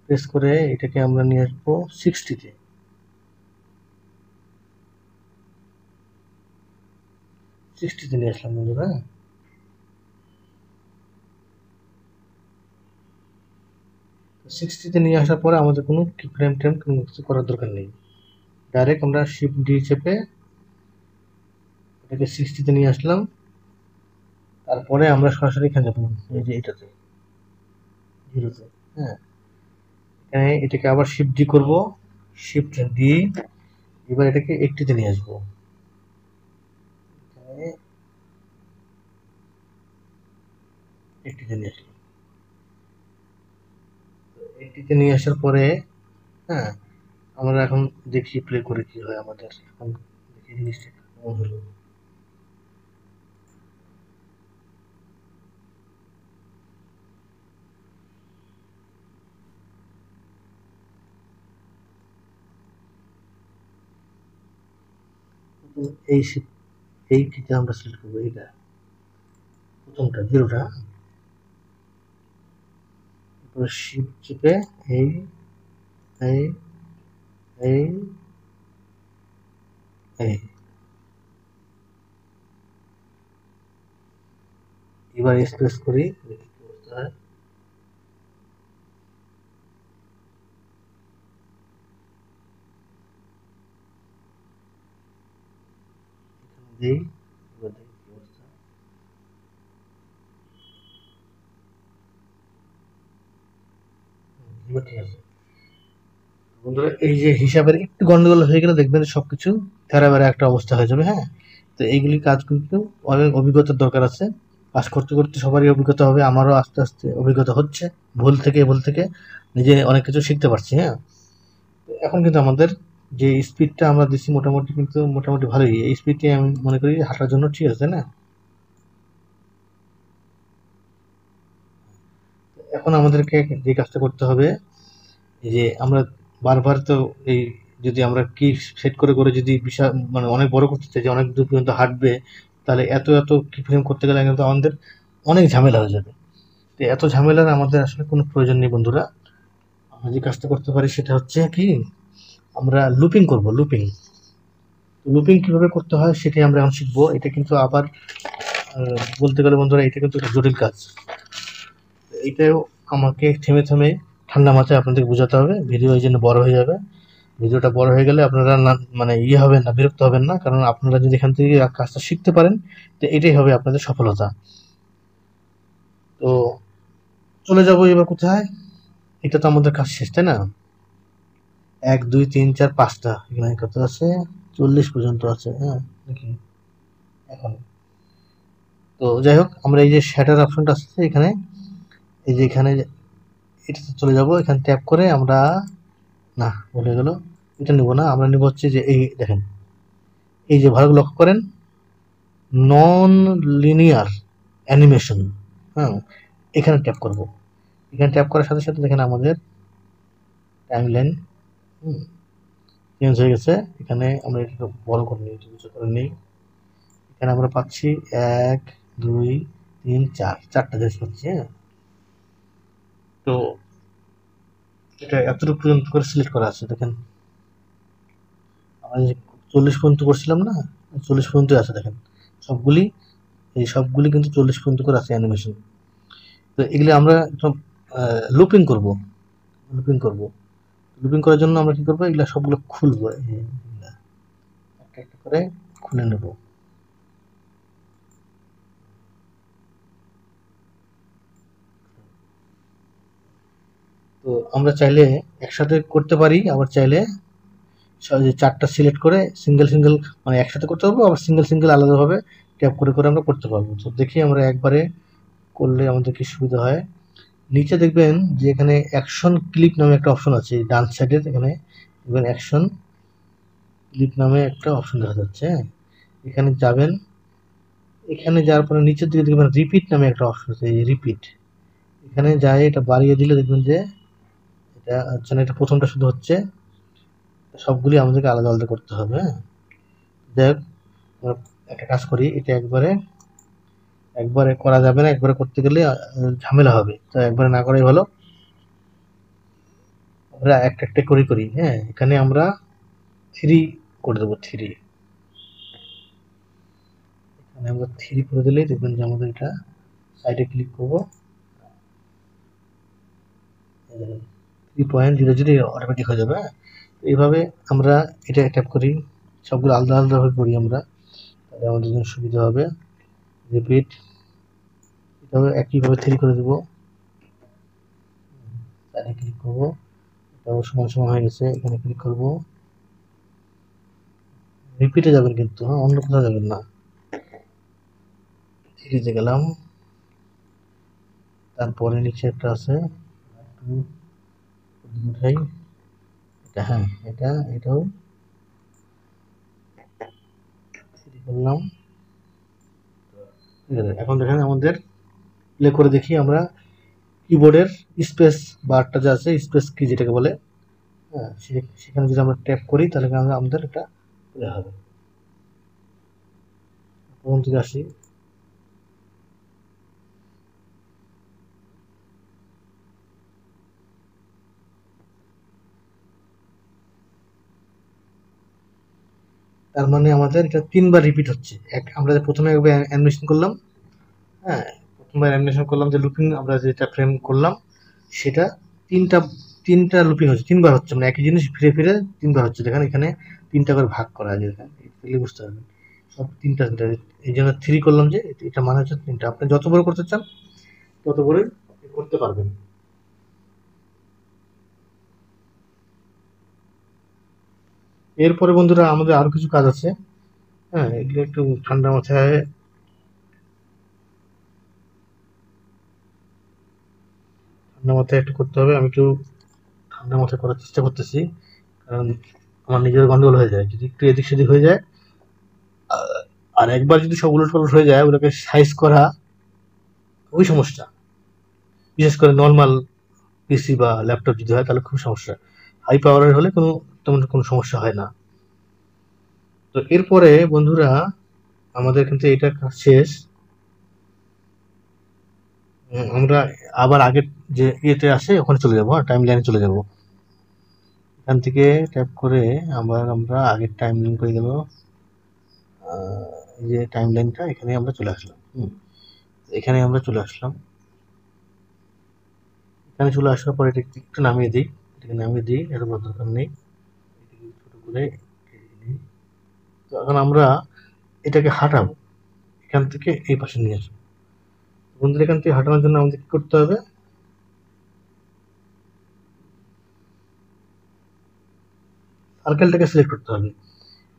প্রেস করে এটাকে আমরা নিয়ে আসবো 60-তে। 60-তে নিয়ে আসলাম বন্ধুরা। 60-তে নিয়ে আসার পরে আমাদের কোনো কি ফ্রেম টেম কোনো কিছু করার দরকার নেই। ডাইরেক্ট আমরা শিফট ডি চেপে এটাকে 60-তে নিয়ে আসলাম। তারপরে আমরা সরাসরি এখানে যাবো, এই যে এটাতে 0-তে। হ্যাঁ, এখানে এটাকে আবার শিফট ডি করবো, শিফট ডি। এবার এটাকে 80-তে নিয়ে আসবো, এখানে 80-তে নিয়ে আসলাম। 80-তে নিয়ে আসার পরে হ্যাঁ, আমরা এখন দেখি প্লে করে কি হয় আমাদের। এখন দেখি জিনিসটা কেমন হলো। এই এই কিটা আমরা সিলেক্ট করবো, এইটা প্রথমটা 0-টা। তারপরে শিফট চেপে এই এই এই এই এবার স্পেস করি, দেখি কি অবস্থা হয়। দিই, এবার দেখি কি অবস্থা। এবার ঠিক আছে বন্ধুরা, এই যে হিসাবের একটু গন্ডগোল হয়ে গেলে দেখবেন সবকিছু তেরাবেরা একটা অবস্থা হয়ে যাবে। হ্যাঁ, তো এইগুলি কাজ কিন্তু অনেক অভিজ্ঞতার দরকার আছে। কাজ করতে করতে সবারই অভিজ্ঞতা হবে, আমারও আস্তে আস্তে অভিজ্ঞতা হচ্ছে। ভুল থেকে নিজে অনেক কিছু শিখতে পারছি। হ্যাঁ, তো এখন কিন্তু আমাদের যে স্পিডটা আমরা দিচ্ছি মোটামুটি ভালোই। এই স্পিডটি আমি মনে করি হাঁটার জন্য ঠিক আছে, তাই না? এখন আমাদেরকে যে কাজটা করতে হবে, এই যে আমরা বারবার তো এই যদি আমরা কি সেট করে করে যদি বিশাল মানে অনেক বড় করতে চাই যে অনেক দূর পর্যন্ত হাঁটবে, তাহলে এত এত কি ফ্রেম করতে গেলে কিন্তু আমাদের অনেক ঝামেলা হয়ে যাবে। তো এত ঝামেলার আমাদের আসলে কোনো প্রয়োজন নেই বন্ধুরা। আমরা যে কাজটা করতে পারি সেটা হচ্ছে কি, আমরা লুপিং করব। লুপিং কিভাবে করতে হয় সেটাই আমরা এখন শিখবো। এটা কিন্তু আবার বলতে গেলে বন্ধুরা এটা কিন্তু একটা জটিল কাজ। এইটাও আমাকে থেমে থেমে ঠান্ডা মাথায় আপনাদের বোঝাতে হবে। ভিডিও এই জন্য বড় হয়ে যাবে। ভিডিওটা বড় হয়ে গেলে আপনারা না মানে হবেন না, বিরক্ত হবেন না, কারণ আপনারা যদি এখান থেকে কাজটা শিখতে পারেন তো এটাই হবে আপনাদের সফলতা। তো চলে যাবো এবার কোথায়? এটা তো আমাদের কাজ শেষ, তাই না? 1 2 3 4 5টা, এখানে কত আছে? 40 পর্যন্ত আছে। হ্যাঁ, দেখি এখন। তো যাই হোক, আমরা এই যে শ্যাটার অপশনটা আছে এখানে, এই যে এখানে এটাতে চলে যাব। এখানে ট্যাপ করে আমরা, না ভুলে গেল, এটা নিব না, আমরা নিব হচ্ছে যে এই দেখেন, এই যে ভালো লক্ষ্য করেন, নন লিনিয়ার অ্যানিমেশন। হ্যাঁ, এখানে ট্যাপ করব। এখানে ট্যাপ করার সাথে সাথে দেখেন আমাদের টাইমলাইন চেঞ্জ হয়ে গেছে। এখানে আমরা এটা বড় করে নিই, উঁচু করে নিই। এখানে আমরা পাচ্ছি 1 2 3 4, 4টা দেশ পাচ্ছি। হ্যাঁ, তো এটা এতটুকু পর্যন্ত করে সিলেক্ট করা আছে দেখেন। আমরা যে 40 পর্যন্ত করছিলাম না, 40 পর্যন্তই আছে দেখেন। সবগুলি এই সবগুলি কিন্তু 40 পর্যন্ত করে আছে অ্যানিমেশন। তো এগুলি আমরা সব লুপিং করব। লুপিং করব লুপিং করার জন্য আমরা কি করবো, এগুলা সবগুলো খুলবো। একটা একটা করে খুলে নেব। তো আমরা চাইলে একসাথে করতে পারি, আবার চাইলে 4টা সিলেক্ট করে সিঙ্গেল সিঙ্গেল মানে একসাথে করতে পারবো, আবার সিঙ্গেল সিঙ্গেল আলাদাভাবে ট্যাপ করে করে আমরা করতে পারবো। তো দেখি আমরা একবারে করলে আমাদের কি সুবিধা হয়। নিচে দেখবেন যে এখানে অ্যাকশন ক্লিপ নামে একটা অপশন আছে, ডান সাইডের এখানে দেখবেন অ্যাকশন ক্লিপ নামে একটা অপশন দেখা যাচ্ছে। এখানে যাবেন, এখানে যাওয়ার পরে নিচের দিকে দেখবেন রিপিট নামে একটা অপশন আছে, এই রিপিট। এখানে যায় এটা বাড়িয়ে দিলে দেখবেন যে এটা হচ্ছে না, এটা প্রথমটা শুধু হচ্ছে, সবগুলি আমাদেরকে আলাদা আলাদা করতে হবে। হ্যাঁ, যাই হোক, আমরা একটা কাজ করি, এটা একবারে একবারে করা যাবে না, একবারে করতে গেলে ঝামেলা হবে, তো একবারে না করাই ভালো। আমরা একটা একটা করে করি। হ্যাঁ, এখানে আমরা 3 করে দেবো। 3 এখানে আমরা 3 করে দিলেই দেখবেন যে আমাদের এটা সাইডে ক্লিক করবো, 3.00 অটোমেটিক হয়ে যাবে। হ্যাঁ, এইভাবে আমরা এটা ট্যাপ করি, সবগুলো আলাদা আলাদাভাবে করি আমরা, তাহলে আমাদের জন্য সুবিধা হবে। রিপিট, এটাও একইভাবে 3 করে দেবো, সাইডে ক্লিক করবো, এটাও সমান সমান হয়ে গেছে, এখানে ক্লিক করবো। রিপিটে যাবেন কিন্তু, হ্যাঁ, অন্য কোথাও যাবেন না। 3-তে গেলাম, তারপরে নিচে একটা আছে, একটু উঠাই এটা। হ্যাঁ, এটাও 3 করলাম। ঠিক আছে, এখন দেখেন আমাদের প্লে করে দেখি আমরা কিবোর্ডের স্পেস বারটা যে আছে, স্পেস কি যেটাকে বলে, হ্যাঁ, সেখানে যদি আমরা ট্যাপ করি তাহলে আমাদের এটা প্লে হবে। প্রথম থেকে আসি, তার মানে আমাদের এটা 3বার রিপিট হচ্ছে। আমরা প্রথমে একবার অ্যানিমেশন করলাম, হ্যাঁ, প্রথমবার অ্যানিমেশন করলাম যে লুপিং আমরা যেটা ফ্রেম করলাম সেটা তিনটা তিনটা লুপিং হচ্ছে, 3বার হচ্ছে, মানে একই জিনিস ফিরে ফিরে 3বার হচ্ছে। দেখেন এখানে 3টা করে ভাগ করা আছে, দেখলে বুঝতে পারবেন সব তিনটা তিনটা। এই জন্য 3 করলাম, যে এটা মানে হচ্ছে 3টা। আপনি যত বড় করতে চান তত বড় করতে পারবেন। এরপরে বন্ধুরা আমাদের আরো কিছু কাজ আছে। হ্যাঁ, এগুলো একটু ঠান্ডা মাথায় একটু করতে হবে। আমি একটু ঠান্ডা মাথায় করার চেষ্টা করতেছি, কারণ আমার নিজের গন্ডগোল হয়ে যায় যদি একটু এদিক সেদিক হয়ে যায়। আর একবার যদি সব উলট পালট হয়ে যায়, ওগুলোকে সাইজ করা ওই সমস্যা। বিশেষ করে নর্মাল পিসি বা ল্যাপটপ যদি হয় তাহলে খুব সমস্যা। হাই পাওয়ারের হলে তেমন কোনো সমস্যা হয় না। তো এরপরে বন্ধুরা আমাদের কিন্তু এটা কাজ শেষ। আমরা আবার আগের যে ইয়েতে আসে ওখানে চলে যাবো, টাইম লাইনে চলে যাব। এখান থেকে ট্যাপ করে আবার আমরা আগের টাইম লাইন করে দেবো। এই যে টাইম লাইনটা এখানে আমরা চলে আসলাম। এখানে আমরা চলে আসলাম। এখানে চলে আসার পর এটা একটু নামিয়ে দিই। এটাকে নামিয়ে দিই, এর কোনো দরকার নেই। এটাকে ছোট করে নিই। তো এখন আমরা এটাকে হাঁটাবো, এখান থেকে এই পাশে নিয়ে আসবো। বন্ধুরা এখান থেকে হাঁটানোর জন্য আমাদের কি করতে হবে? সার্কেলটাকে সিলেক্ট করতে হবে।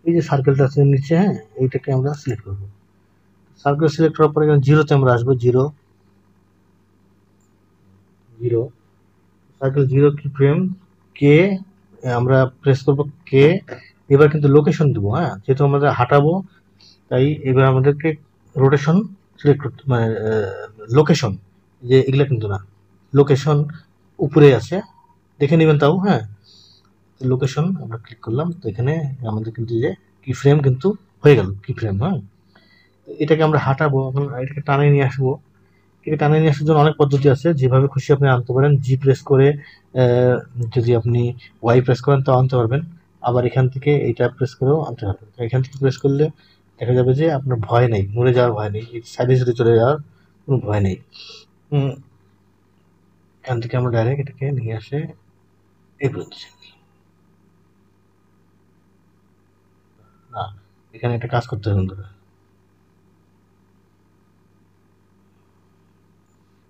এই যে সার্কেলটা আছে নিচে, হ্যাঁ, এইটাকে আমরা সিলেক্ট করবো। সার্কেল সিলেক্ট করার পরে এখানে জিরোতে আমরা আসবো। জিরো জিরো সার্কেল জিরো কি ফ্রেম কে আমরা প্রেস করবো কে। এবার কিন্তু লোকেশন দেবো, হ্যাঁ, যেহেতু আমরা হাঁটাবো তাই এবার আমাদেরকে রোটেশন সিলেক্ট করতে, মানে লোকেশন, যে এগুলা কিন্তু না, লোকেশন উপরে আছে, দেখে নেবেন তাও। হ্যাঁ, লোকেশন আমরা ক্লিক করলাম, তো এখানে আমাদের কিন্তু যে কি ফ্রেম কিন্তু হয়ে গেল কি ফ্রেম। হ্যাঁ, এটাকে আমরা হাঁটাবো, এখন এটাকে টানে নিয়ে আসবো। এটাকে টানে নিয়ে আসার জন্য অনেক পদ্ধতি আছে, যেভাবে খুশি আপনি আনতে পারেন। জি প্রেস করে যদি আপনি ওয়াই প্রেস করেন তাও আনতে পারবেন, আবার এখান থেকে এইটা প্রেস করেও আনতে পারবেন। এখান থেকে প্রেস করলে দেখা যাবে যে আপনার ভয় নেই, মরে যাওয়ার ভয় নেই, সাইডে সাইডে চলে যাওয়ার কোনো ভয় নেই। এখান থেকে আমরা ডাইরেক্ট এটাকে নিয়ে আসে এই পর্যন্ত। না, এখানে একটা কাজ করতে হবে বন্ধুরা।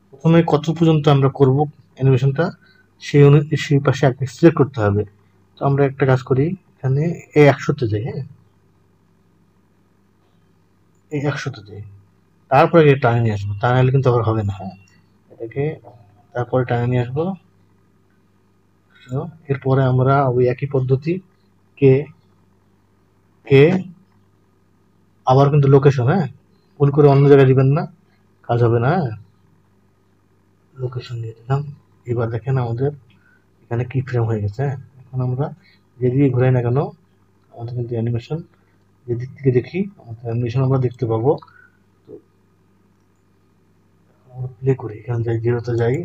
প্রথমে কত পর্যন্ত আমরা করব অ্যানিমেশনটা, সেই পাশে একটা সিলেক্ট করতে হবে। তো আমরা একটা কাজ করি, এখানে এই 100-তে যাই। হ্যাঁ, এই 100-তে যাই, তারপরে এটা টানে নিয়ে আসবো, তা নাহলে কিন্তু আবার হবে না। হ্যাঁ, এটাকে তারপরে টানে নিয়ে আসবো। তো এরপরে আমরা ওই একই পদ্ধতি কে কে আবার কিন্তু লোকেশন, হ্যাঁ, ভুল করে অন্য জায়গায় দিবেন না, কাজ হবে না। হ্যাঁ, লোকেশন দিয়ে দিলাম। এবার দেখেন আমাদের এখানে কি ফ্রেম হয়ে গেছে। হ্যাঁ, এখন আমরা যেদিকে ঘুরাই না কেন আমাদের কিন্তু অ্যানিমেশন, যেদিক থেকে দেখি আমাদের অ্যানিমেশন আমরা দেখতে পাবো। তো আমরা প্লে করি, এখানে যাই, জিরোতে যাই।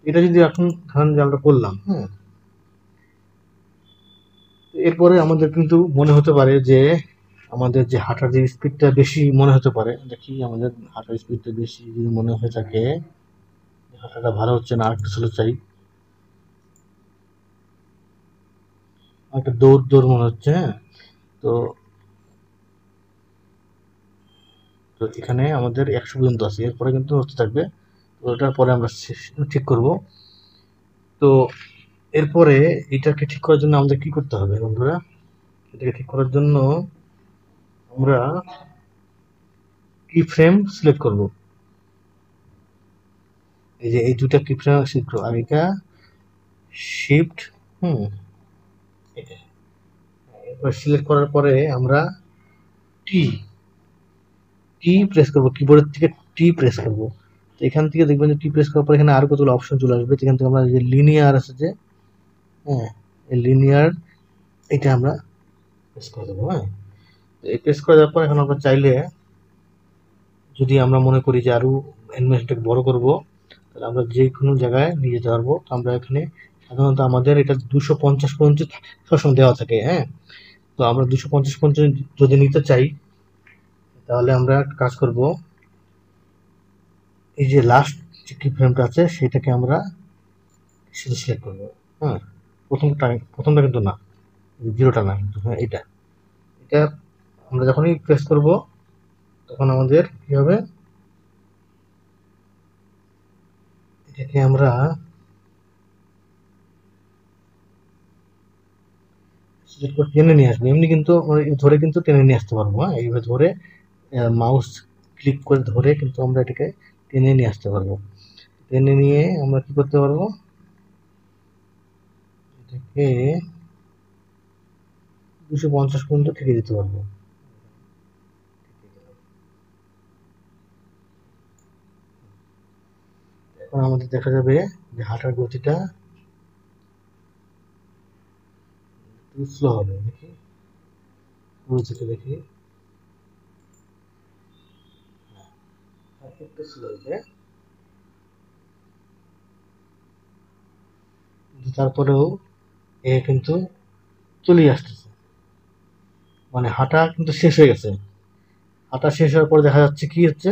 এটা যদি এখন ধরেন যে আমরা করলাম, হ্যাঁ, এরপরে আমাদের কিন্তু মনে হতে পারে যে আমাদের যে হাঁটার যে স্পিডটা বেশি মনে হতে পারে। দেখি আমাদের হাঁটার স্পিডটা বেশি যদি মনে হয়ে থাকে, হাঁটাটা ভালো হচ্ছে না, আরেকটু স্লো চাই, একটা দৌড় দৌড় মনে হচ্ছে। হ্যাঁ, তো তো এখানে আমাদের 100 পর্যন্ত আছে, এরপরে কিন্তু হতে থাকবে। তো ওটার পরে আমরা ঠিক করব। তো এরপরে এটাকে ঠিক করার জন্য আমাদের কি করতে হবে বন্ধুরা? এটাকে ঠিক করার জন্য আমরা কি ফ্রেম সিলেক্ট করব। এই যে এই দুটা কি ফ্রেম সিলেক্ট করব, আর এটা শিফট, হুম, এবার সিলেক্ট করার পরে আমরা টি টি প্রেস করব, কিবোর্ডের থেকে টি প্রেস করব। তো এখান থেকে দেখবেন যে টি প্রেস করার পর এখানে আরো কতগুলো অপশন চলে আসবে। এখান থেকে আমরা যে লিনিয়ার আছে যে, হ্যাঁ, এই লিনিয়ার, এটা আমরা প্রেস করে দেবো। হ্যাঁ, এই প্রেস করে দেওয়ার পর এখন আমরা চাইলে যদি আমরা মনে করি যে আরো অ্যানিমেশনটাকে বড় করব, তাহলে আমরা যে কোনো জায়গায় নিয়ে যেতে পারবো। তো আমরা এখানে সাধারণত আমাদের এটা 250 পর্যন্ত সবসময় দেওয়া থাকে। হ্যাঁ, তো আমরা 250 পর্যন্ত যদি নিতে চাই, তাহলে আমরা একটা কাজ করব, এই যে লাস্ট যে কি ফ্রেমটা আছে সেটাকে আমরা সেটা সিলেক্ট করবো। হ্যাঁ, প্রথমটা কিন্তু না, জিরোটা না কিন্তু, হ্যাঁ, এটা এটা আমরা যখনই প্রেস করব তখন আমাদের কি হবে, এটাকে আমরা টেনে নিয়ে আসবো। এমনি কিন্তু ধরে কিন্তু টেনে নিয়ে আসতে পারবো। হ্যাঁ, এইভাবে ধরে মাউস ক্লিক করে ধরে কিন্তু আমরা এটাকে টেনে নিয়ে আসতে পারবো। টেনে নিয়ে আমরা কি করতে পারবো, এটাকে 250 পর্যন্ত ঠেকে দিতে পারবো। এখন আমাদের দেখা যাবে যে হাঁটার গতিটা একটু স্লো হবে। দেখি শুরু থেকে দেখি, একটু স্লো হয়েছে, কিন্তু তারপরেও এ কিন্তু চলেই আসতেছে, মানে হাঁটা কিন্তু শেষ হয়ে গেছে। হাঁটা শেষ হওয়ার পরে দেখা যাচ্ছে কি হচ্ছে,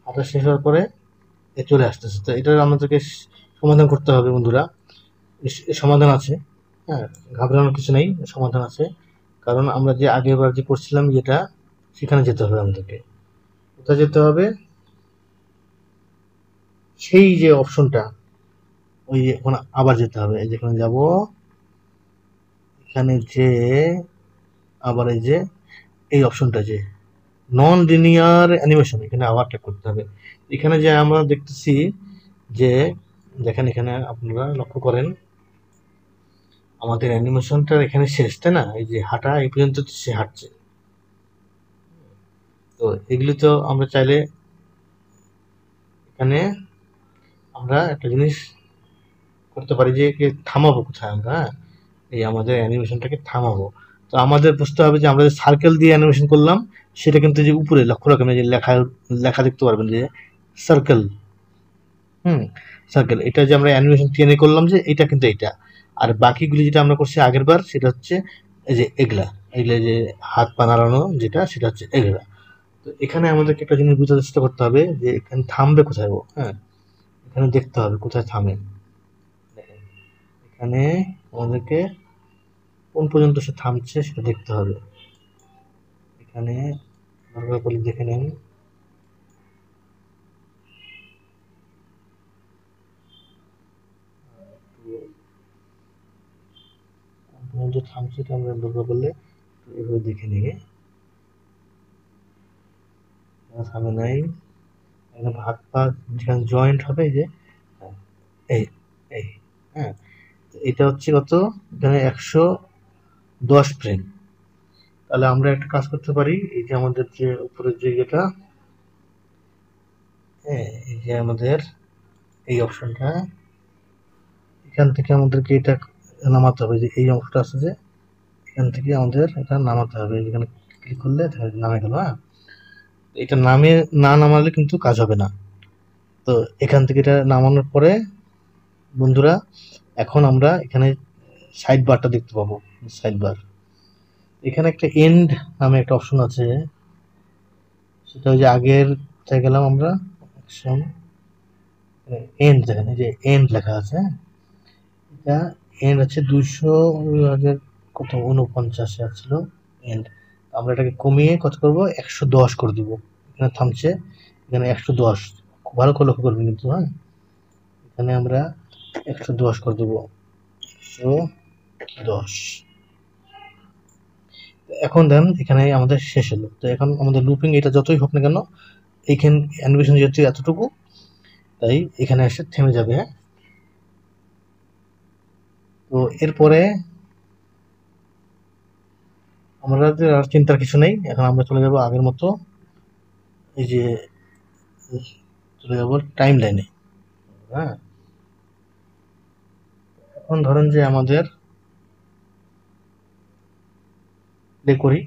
হাঁটা শেষ হওয়ার পরে এ চলে আসতেছে। তো এটা আমাদেরকে সমাধান করতে হবে বন্ধুরা। সমাধান আছে, হ্যাঁ, ঘাবড়ানোর কিছু নেই, সমাধান আছে। কারণ আমরা যে আগের বার যে করছিলাম যেটা, সেখানে যেতে হবে আমাদেরকে। কোথায় যেতে হবে, সেই যে অপশনটা, ওই যে ওখানে আবার যেতে হবে। এই যেখানে যাব, এখানে যে আবার এই যে এই অপশনটা যে নন লিনিয়ার অ্যানিমেশন, এখানে আবার ট্যাপ করতে হবে। এখানে যে আমরা দেখতেছি যে, দেখেন এখানে আপনারা লক্ষ্য করেন আমাদের অ্যানিমেশনটা এখানে শেষ, তাই না? এই যে হাঁটা এই পর্যন্ত সে হাঁটছে। তো এগুলি তো আমরা চাইলে এখানে আমরা একটা জিনিস করতে পারি যে থামাবো কোথায় আমরা, হ্যাঁ? এই আমাদের অ্যানিমেশনটাকে থামাবো। তো আমাদের বুঝতে হবে যে আমরা যে সার্কেল দিয়ে অ্যানিমেশন করলাম, সেটা কিন্তু যে উপরে লক্ষ্য রাখবেন, যে লেখা লেখা দেখতে পারবেন যে সার্কেল, হুম, সার্কেল। এটা যে আমরা অ্যানিমেশন টেনে করলাম যে এটা কিন্তু এটা। আর বাকিগুলি যেটা আমরা করছি আগের বার, সেটা হচ্ছে এই যে এগুলা, এগুলা যে হাত পা নাড়ানো যেটা, সেটা হচ্ছে এগুলা। তো এখানে আমাদেরকে একটা জিনিস বোঝার চেষ্টা করতে হবে যে এখানে থামবে কোথায় ও, হ্যাঁ, এখানে দেখতে হবে কোথায় থামে। দেখেন, এখানে আমাদেরকে কোন পর্যন্ত সে থামছে সেটা দেখতে হবে। এখানে দরকার পড়লে দেখে নেন, কোন পর্যন্ত থামছে এটা আমরা দরকার পড়লে এভাবে দেখে নিয়ে, থামে নাই। এখানে হাত পা যেখানে জয়েন্ট হবে, এই যে এই এই হ্যাঁ, এটা হচ্ছে কত, এখানে 110 ফ্রেম। তাহলে আমরা একটা কাজ করতে পারি, এই যে আমাদের যে উপরের যে এটা, হ্যাঁ, এই যে আমাদের এই অপশনটা, এখান থেকে আমাদেরকে এটা নামাতে হবে। যে এই অংশটা আছে যে, এখান থেকে আমাদের এটা নামাতে হবে। যেখানে ক্লিক করলে নামে গেল। হ্যাঁ, এটা নামে না নামালে কিন্তু কাজ হবে না। তো এখান থেকে এটা নামানোর পরে বন্ধুরা, এখন আমরা এখানে সাইড বারটা দেখতে পাবো। সাইড বার, এখানে একটা এন্ড নামে একটা অপশন আছে, সেটা ওই যে আগের গেলাম আমরা, অপশন এন্ড, দেখেন এই যে এন্ড লেখা আছে, এটা এন্ড আছে 200 কত 49 ছিল এন্ড। আমরা এটাকে কমিয়ে কত করবো, 110 করে দিব। এখানে থামছে, এখানে 110, খুব ভালো করে লক্ষ্য করবেন কিন্তু, হ্যাঁ, এখানে আমরা 110 করে দেবো, 110। এখন দেন এখানে আমাদের শেষ হলো। তো এখন আমাদের লুপিং এটা যতই হোক না কেন, এইখানে অ্যানিমেশন যেহেতু এতটুকু, তাই এখানে এসে থেমে যাবে। হ্যাঁ, তো এরপরে আমরা আর চিন্তার কিছু নেই। এখন আমরা চলে যাব আগের মতো, এই যে চলে যাব টাইম লাইনে। হ্যাঁ, এখন ধরেন যে আমাদের প্লে করি,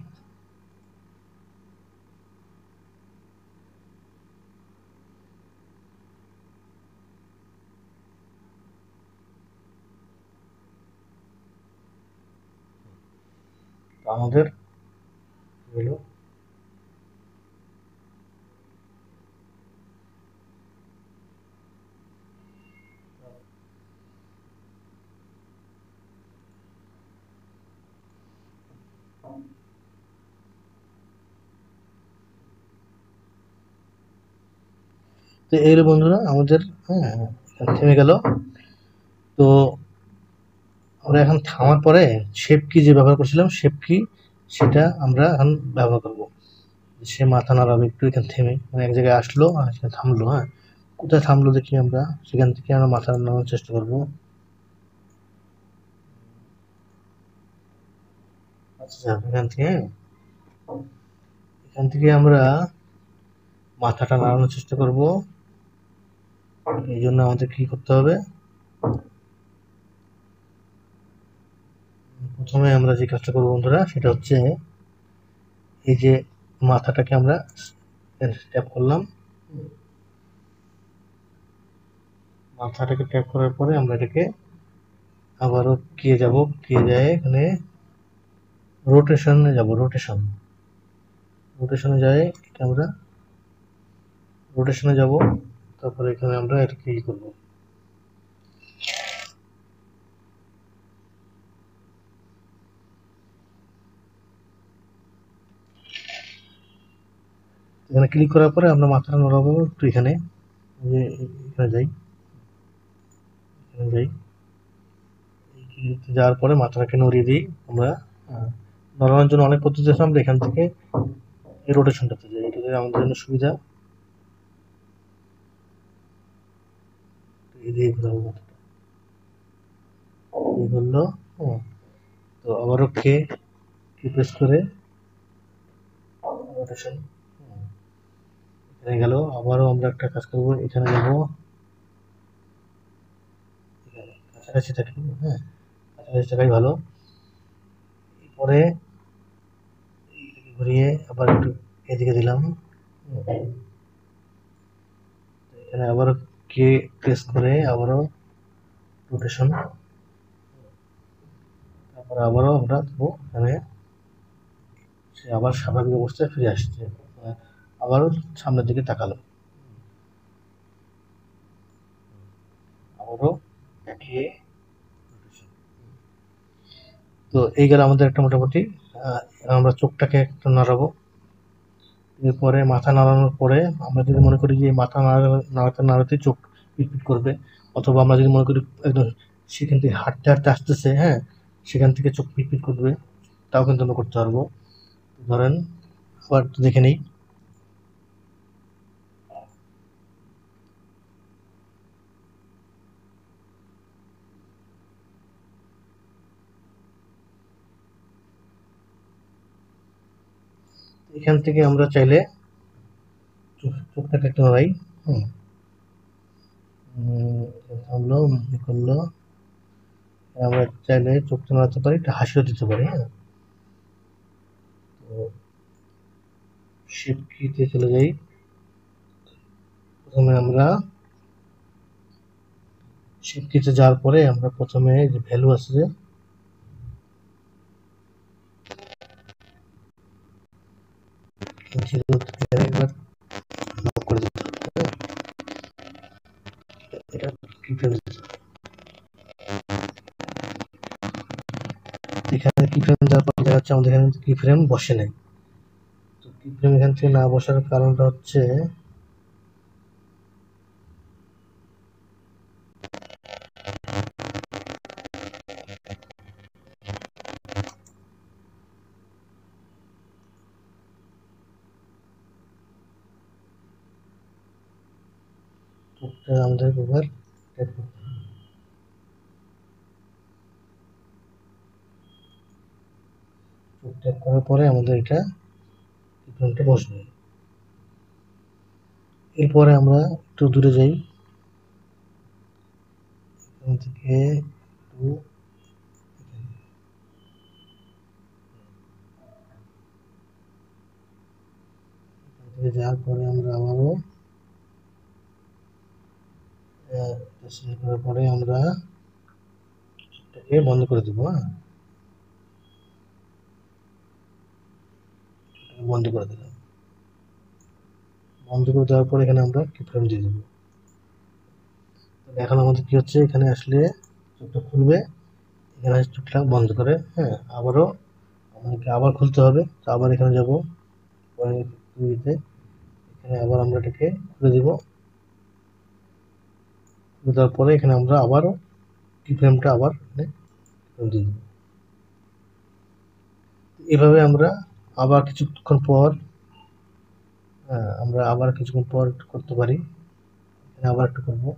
আমাদের হলো, তো তো এই হলো বন্ধুরা আমাদের, হ্যাঁ, থেমে গেল। তো আমরা এখন থামার পরে শেপ কি যে ব্যবহার করছিলাম, শেপ কি সেটা আমরা এখন ব্যবহার করব। সে মাথা নাড়াবে একটু, এখানে থেমে মানে এক জায়গায় আসলো আর সেখানে থামলো। হ্যাঁ, কোথায় থামলো দেখি আমরা, সেখান থেকে আমরা মাথা নাড়ানোর চেষ্টা করবো। আচ্ছা, এখান থেকে আমরা মাথাটা নাড়ানোর চেষ্টা করব। এই জন্য আমাদের কি করতে হবে, প্রথমে আমরা যে কাজটা করবো বন্ধুরা সেটা হচ্ছে এই যে মাথাটাকে আমরা ট্যাপ করলাম, মাথাটাকে ট্যাপ করার পরে আমরা এটাকে আবারও কে যাব, কে যায় এখানে রোটেশনে যাব, রোটেশনে যায় আমরা রোটেশনে যাব। তারপরে এখানে আমরা এটা কি করব, এখানে ক্লিক করার পরে আমরা মাথাটা নড়াবো একটু, এখানে এখানে যাই, এখানে যাই, যাওয়ার পরে মাথাটাকে নড়িয়ে দিই আমরা। নড়ানোর জন্য অনেক পদ্ধতি আছে, আমরা এখান থেকে এই রোটেশনটাতে যাই, এটা আমাদের জন্য সুবিধা। এই ঘোরাবো মাথাটা, এই করলো। তো আবারও কে প্রেস করে রোটেশন, এখানে গেল। আবারও আমরা একটা কাজ করবো, এখানে যাবো, কাছাকাছি থাকি, হ্যাঁ, কাছাকাছি থাকাই ভালো। পরে ঘুরিয়ে আবার একটু এদিকে দিলাম, এখানে আবারও কে প্রেস করে আবারও রোটেশন, তারপরে আবারও আমরা দেবো এখানে, সে আবার স্বাভাবিক অবস্থায় ফিরে আসছে, আবারও সামনের দিকে তাকালো, আবারও কে। তো এই গেল আমাদের একটা মোটামুটি। আমরা চোখটাকে একটু নাড়াবো, এরপরে মাথা নাড়ানোর পরে আমরা যদি মনে করি যে মাথা নাড়াতে নাড়াতে চোখ পিটপিট করবে, অথবা আমরা যদি মনে করি একদম সেখান থেকে হাঁটতে হাঁটতে আসতেছে, হ্যাঁ, সেখান থেকে চোখ পিটপিট করবে, তাও কিন্তু আমরা করতে পারবো। ধরেন আবার একটু দেখে নিই, এখান থেকে আমরা চাইলে চোখটাকে একটু নড়াই, হুম, থামলো, করলো, আমরা চাইলে চোখটা নাড়াতে পারি, একটা হাসিও দিতে পারি। হ্যাঁ, তো শেপ কিতে চলে যাই। প্রথমে আমরা শেপ কিতে যাওয়ার পরে আমরা প্রথমে যে ভ্যালু আছে, যে একবার লক করে দিতে হবে, এটা কিফ্রেম, এখানে কিফ্রেম যাওয়ার পর দেখা যাচ্ছে আমাদের এখানে কিফ্রেম বসে নাই। তো কিফ্রেম এখান থেকে না বসার কারণটা হচ্ছে আমাদের এবার ট্যাপ করার পরে আমাদের এটা কিফ্রেমটা বসবে। এরপরে আমরা একটু দূরে যাই, এখান থেকে একটু যাওয়ার পরে আমরা আবারও শেষ করার পরে আমরা এটাকে বন্ধ করে দেবো। হ্যাঁ, বন্ধ করে দিলাম, বন্ধ করে দেওয়ার পরে এখানে আমরা কিফ্রেম দিয়ে দেবো। এখন আমাদের কি হচ্ছে, এখানে আসলে চোখটা খুলবে, এখানে চোখটা বন্ধ করে, হ্যাঁ, আবারও আমাদেরকে আবার খুলতে হবে। তো আবার এখানে যাব, এখানে আবার আমরা এটাকে খুলে দিব, দেওয়ার পরে এখানে আমরা আবারও কি ফ্রেমটা আবার দিয়ে দেব। এভাবে আমরা আবার কিছুক্ষণ পর করতে পারি। আবার একটু করবো।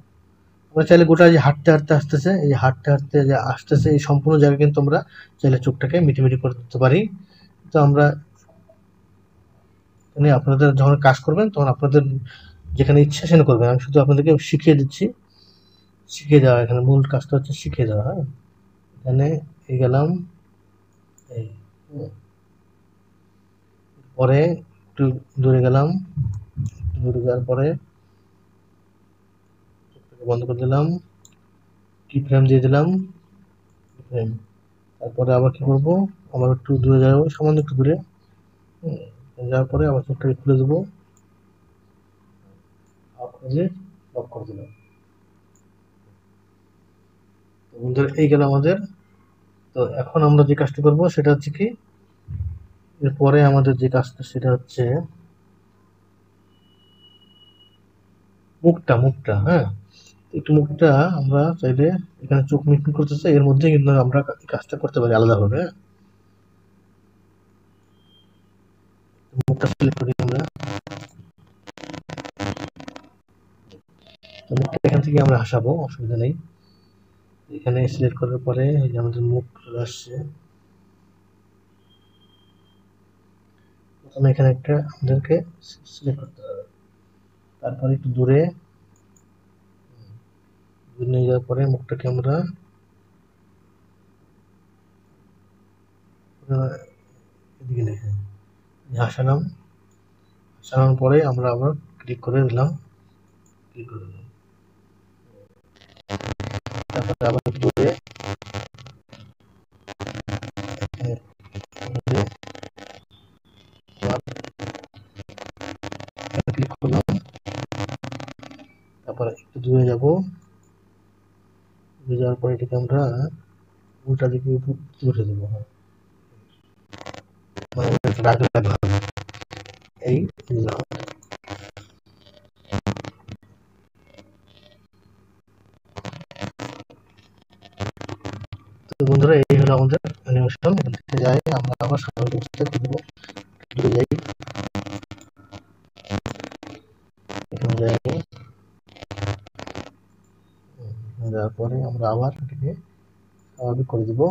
আমরা চাইলে গোটা যে হাঁটতে হাঁটতে আসতেছে, এই হাঁটতে হাঁটতে যে আসতেছে, এই সম্পূর্ণ জায়গা কিন্তু আমরা চাইলে চোখটাকে মিটিমিটি করে দিতে পারি। তো আমরা মানে আপনাদের যখন কাজ করবেন তখন আপনাদের যেখানে ইচ্ছা সেখানে করবেন। আমি শুধু আপনাদেরকে শিখিয়ে দিচ্ছি, শিখিয়ে দেওয়া। এখানে মূল কাজটা হচ্ছে শিখিয়ে দেওয়া। হ্যাঁ, এখানে এই গেলাম, এই পরে একটু দূরে গেলাম, দূরে যাওয়ার পরে বন্ধ করে দিলাম, কি ফ্রেম দিয়ে দিলাম, ফ্রেম। তারপরে আবার কি করবো, আবার একটু দূরে যাবো, সামান্য একটু দূরে যাওয়ার পরে আবার চোখটাকে খুলে দেবো, লক করে দিলাম। তো বন্ধুরা এই গেল আমাদের। তো এখন আমরা যে কাজটা করবো সেটা হচ্ছে কি, এরপরে আমাদের যে কাজটা সেটা হচ্ছে মুখটা। হ্যাঁ, একটু মুখটা আমরা চাইলে এখানে চোখ মিটমিট করতেছে, এর মধ্যে কিন্তু আমরা কাজটা করতে পারি আলাদাভাবে। হ্যাঁ, মুখটা সিলেক্ট করি আমরা, মুখটা এখান থেকে আমরা হাসাবো, অসুবিধা নেই। এখানে সিলেক্ট করার পরে এই যে আমাদের মুখ চলে আসছে। প্রথমে এখানে একটা আমাদেরকে সিলেক্ট করতে হবে, তারপরে একটু দূরে নিয়ে যাওয়ার পরে মুখটাকে আমরা এদিকে নিয়ে হাসালাম। হাসানোর পরে আমরা আবার ক্লিক করে দিলাম, তারপরে আবার দূরে ক্লিক করলাম, তারপরে একটু দূরে যাবো, দূরে যাওয়ার পরে এটাকে আমরা উল্টা দিকে উঠে দেবো। এই তো বন্ধুরা এই হলো আমাদের অ্যানিমেশন। এখান থেকে যাই আমরা আবার স্বাভাবিক অবস্থায় দেবো, দূরে যাই, এখানে যাই, যাওয়ার পরে আমরা আবার এটাকে স্বাভাবিক করে দেবো।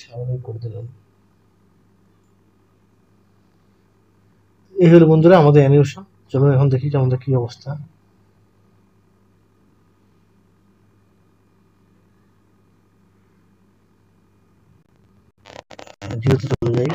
স্বাভাবিক করে দিলাম। এই হলো বন্ধুরা আমাদের অ্যানিমেশন। চলুন এখন দেখি যে আমাদের কি অবস্থা। জিরোতে চলে যাই,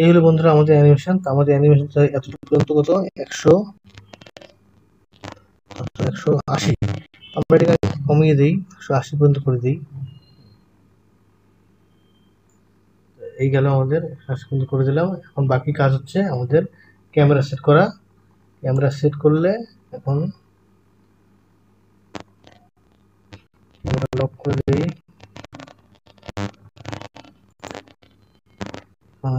এই হলো বন্ধুরা আমাদের অ্যানিমেশন। তো আমাদের অ্যানিমেশন এতটুকু পর্যন্ত কত, 180। আমরা এটাকে কমিয়ে দিই, 180 পর্যন্ত করে দিই। এই গেল আমাদের 180 পর্যন্ত করে দিলাম। এখন বাকি কাজ হচ্ছে আমাদের ক্যামেরা সেট করা। ক্যামেরা সেট করলে এখন লক করে দিই,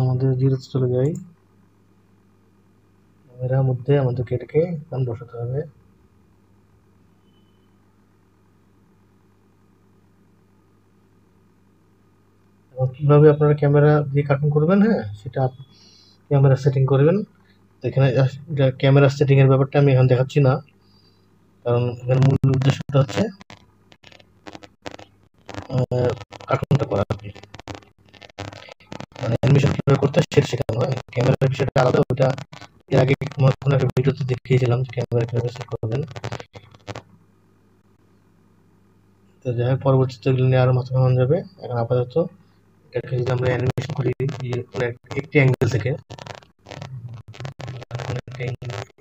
আমাদের জিরোতে চলে যাই। ক্যামেরার মধ্যে আমাদেরকে এটাকে বসাতে হবে। এবং কিভাবে আপনারা ক্যামেরা দিয়ে কার্টুন করবেন, হ্যাঁ সেটা ক্যামেরা সেটিং করবেন। এখানে ক্যামেরা সেটিং এর ব্যাপারটা আমি এখন দেখাচ্ছি না, কারণ এখানে মূল উদ্দেশ্যটা হচ্ছে কার্টুনটা করা আর কি, মানে অ্যানিমেশন কিভাবে করতে হয় সেটা শেখানো হয়। ক্যামেরার বিষয়টা আলাদা, ওটা এর আগে কোনো একটা ভিডিওতে দেখিয়েছিলাম ক্যামেরা কিভাবে সেট করবেন। তো যাই হোক, পরবর্তীতে এগুলো নিয়ে আরো মাথা ঘামান যাবে। এখন আপাতত এটাকে যদি আমরা অ্যানিমেশন করি কোনো একটি অ্যাঙ্গেল থেকে, কোনো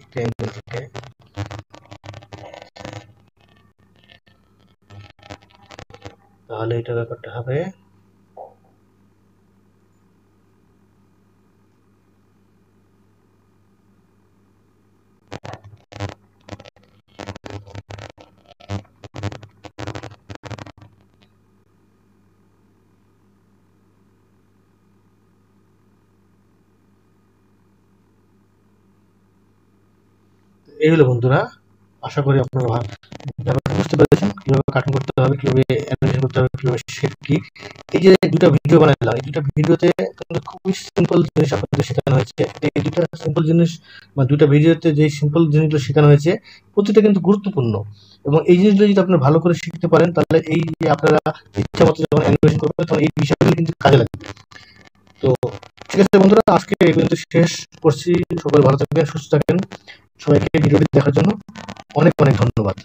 একটি অ্যাঙ্গেল থেকে, তাহলে এটা ব্যাপারটা হবে এই হলো বন্ধুরা। আশা করি আপনারা ব্যাপারটা বুঝতে পেরেছেন কিভাবে কাটিং করতে হবে, কিভাবে অ্যানিমেশন করতে হবে, কিভাবে শেপ কি। এই যে দুটা ভিডিও বানালাম, এই দুটা ভিডিওতে খুবই সিম্পল জিনিস আপনাদের শেখানো হয়েছে। এই দুটা সিম্পল জিনিস বা দুটা ভিডিওতে যে সিম্পল জিনিসগুলো শেখানো হয়েছে প্রতিটা কিন্তু গুরুত্বপূর্ণ, এবং এই জিনিসগুলো যদি আপনারা ভালো করে শিখতে পারেন তাহলে এই যে আপনারা ইচ্ছা মতো যখন অ্যানিমেশন করবেন তখন এই বিষয়গুলো কিন্তু কাজে লাগবে। তো ঠিক আছে বন্ধুরা, আজকে এই পর্যন্ত শেষ করছি। সকলে ভালো থাকবেন, সুস্থ থাকবেন। সবাইকে ভিডিওটি দেখার জন্য অনেক অনেক ধন্যবাদ।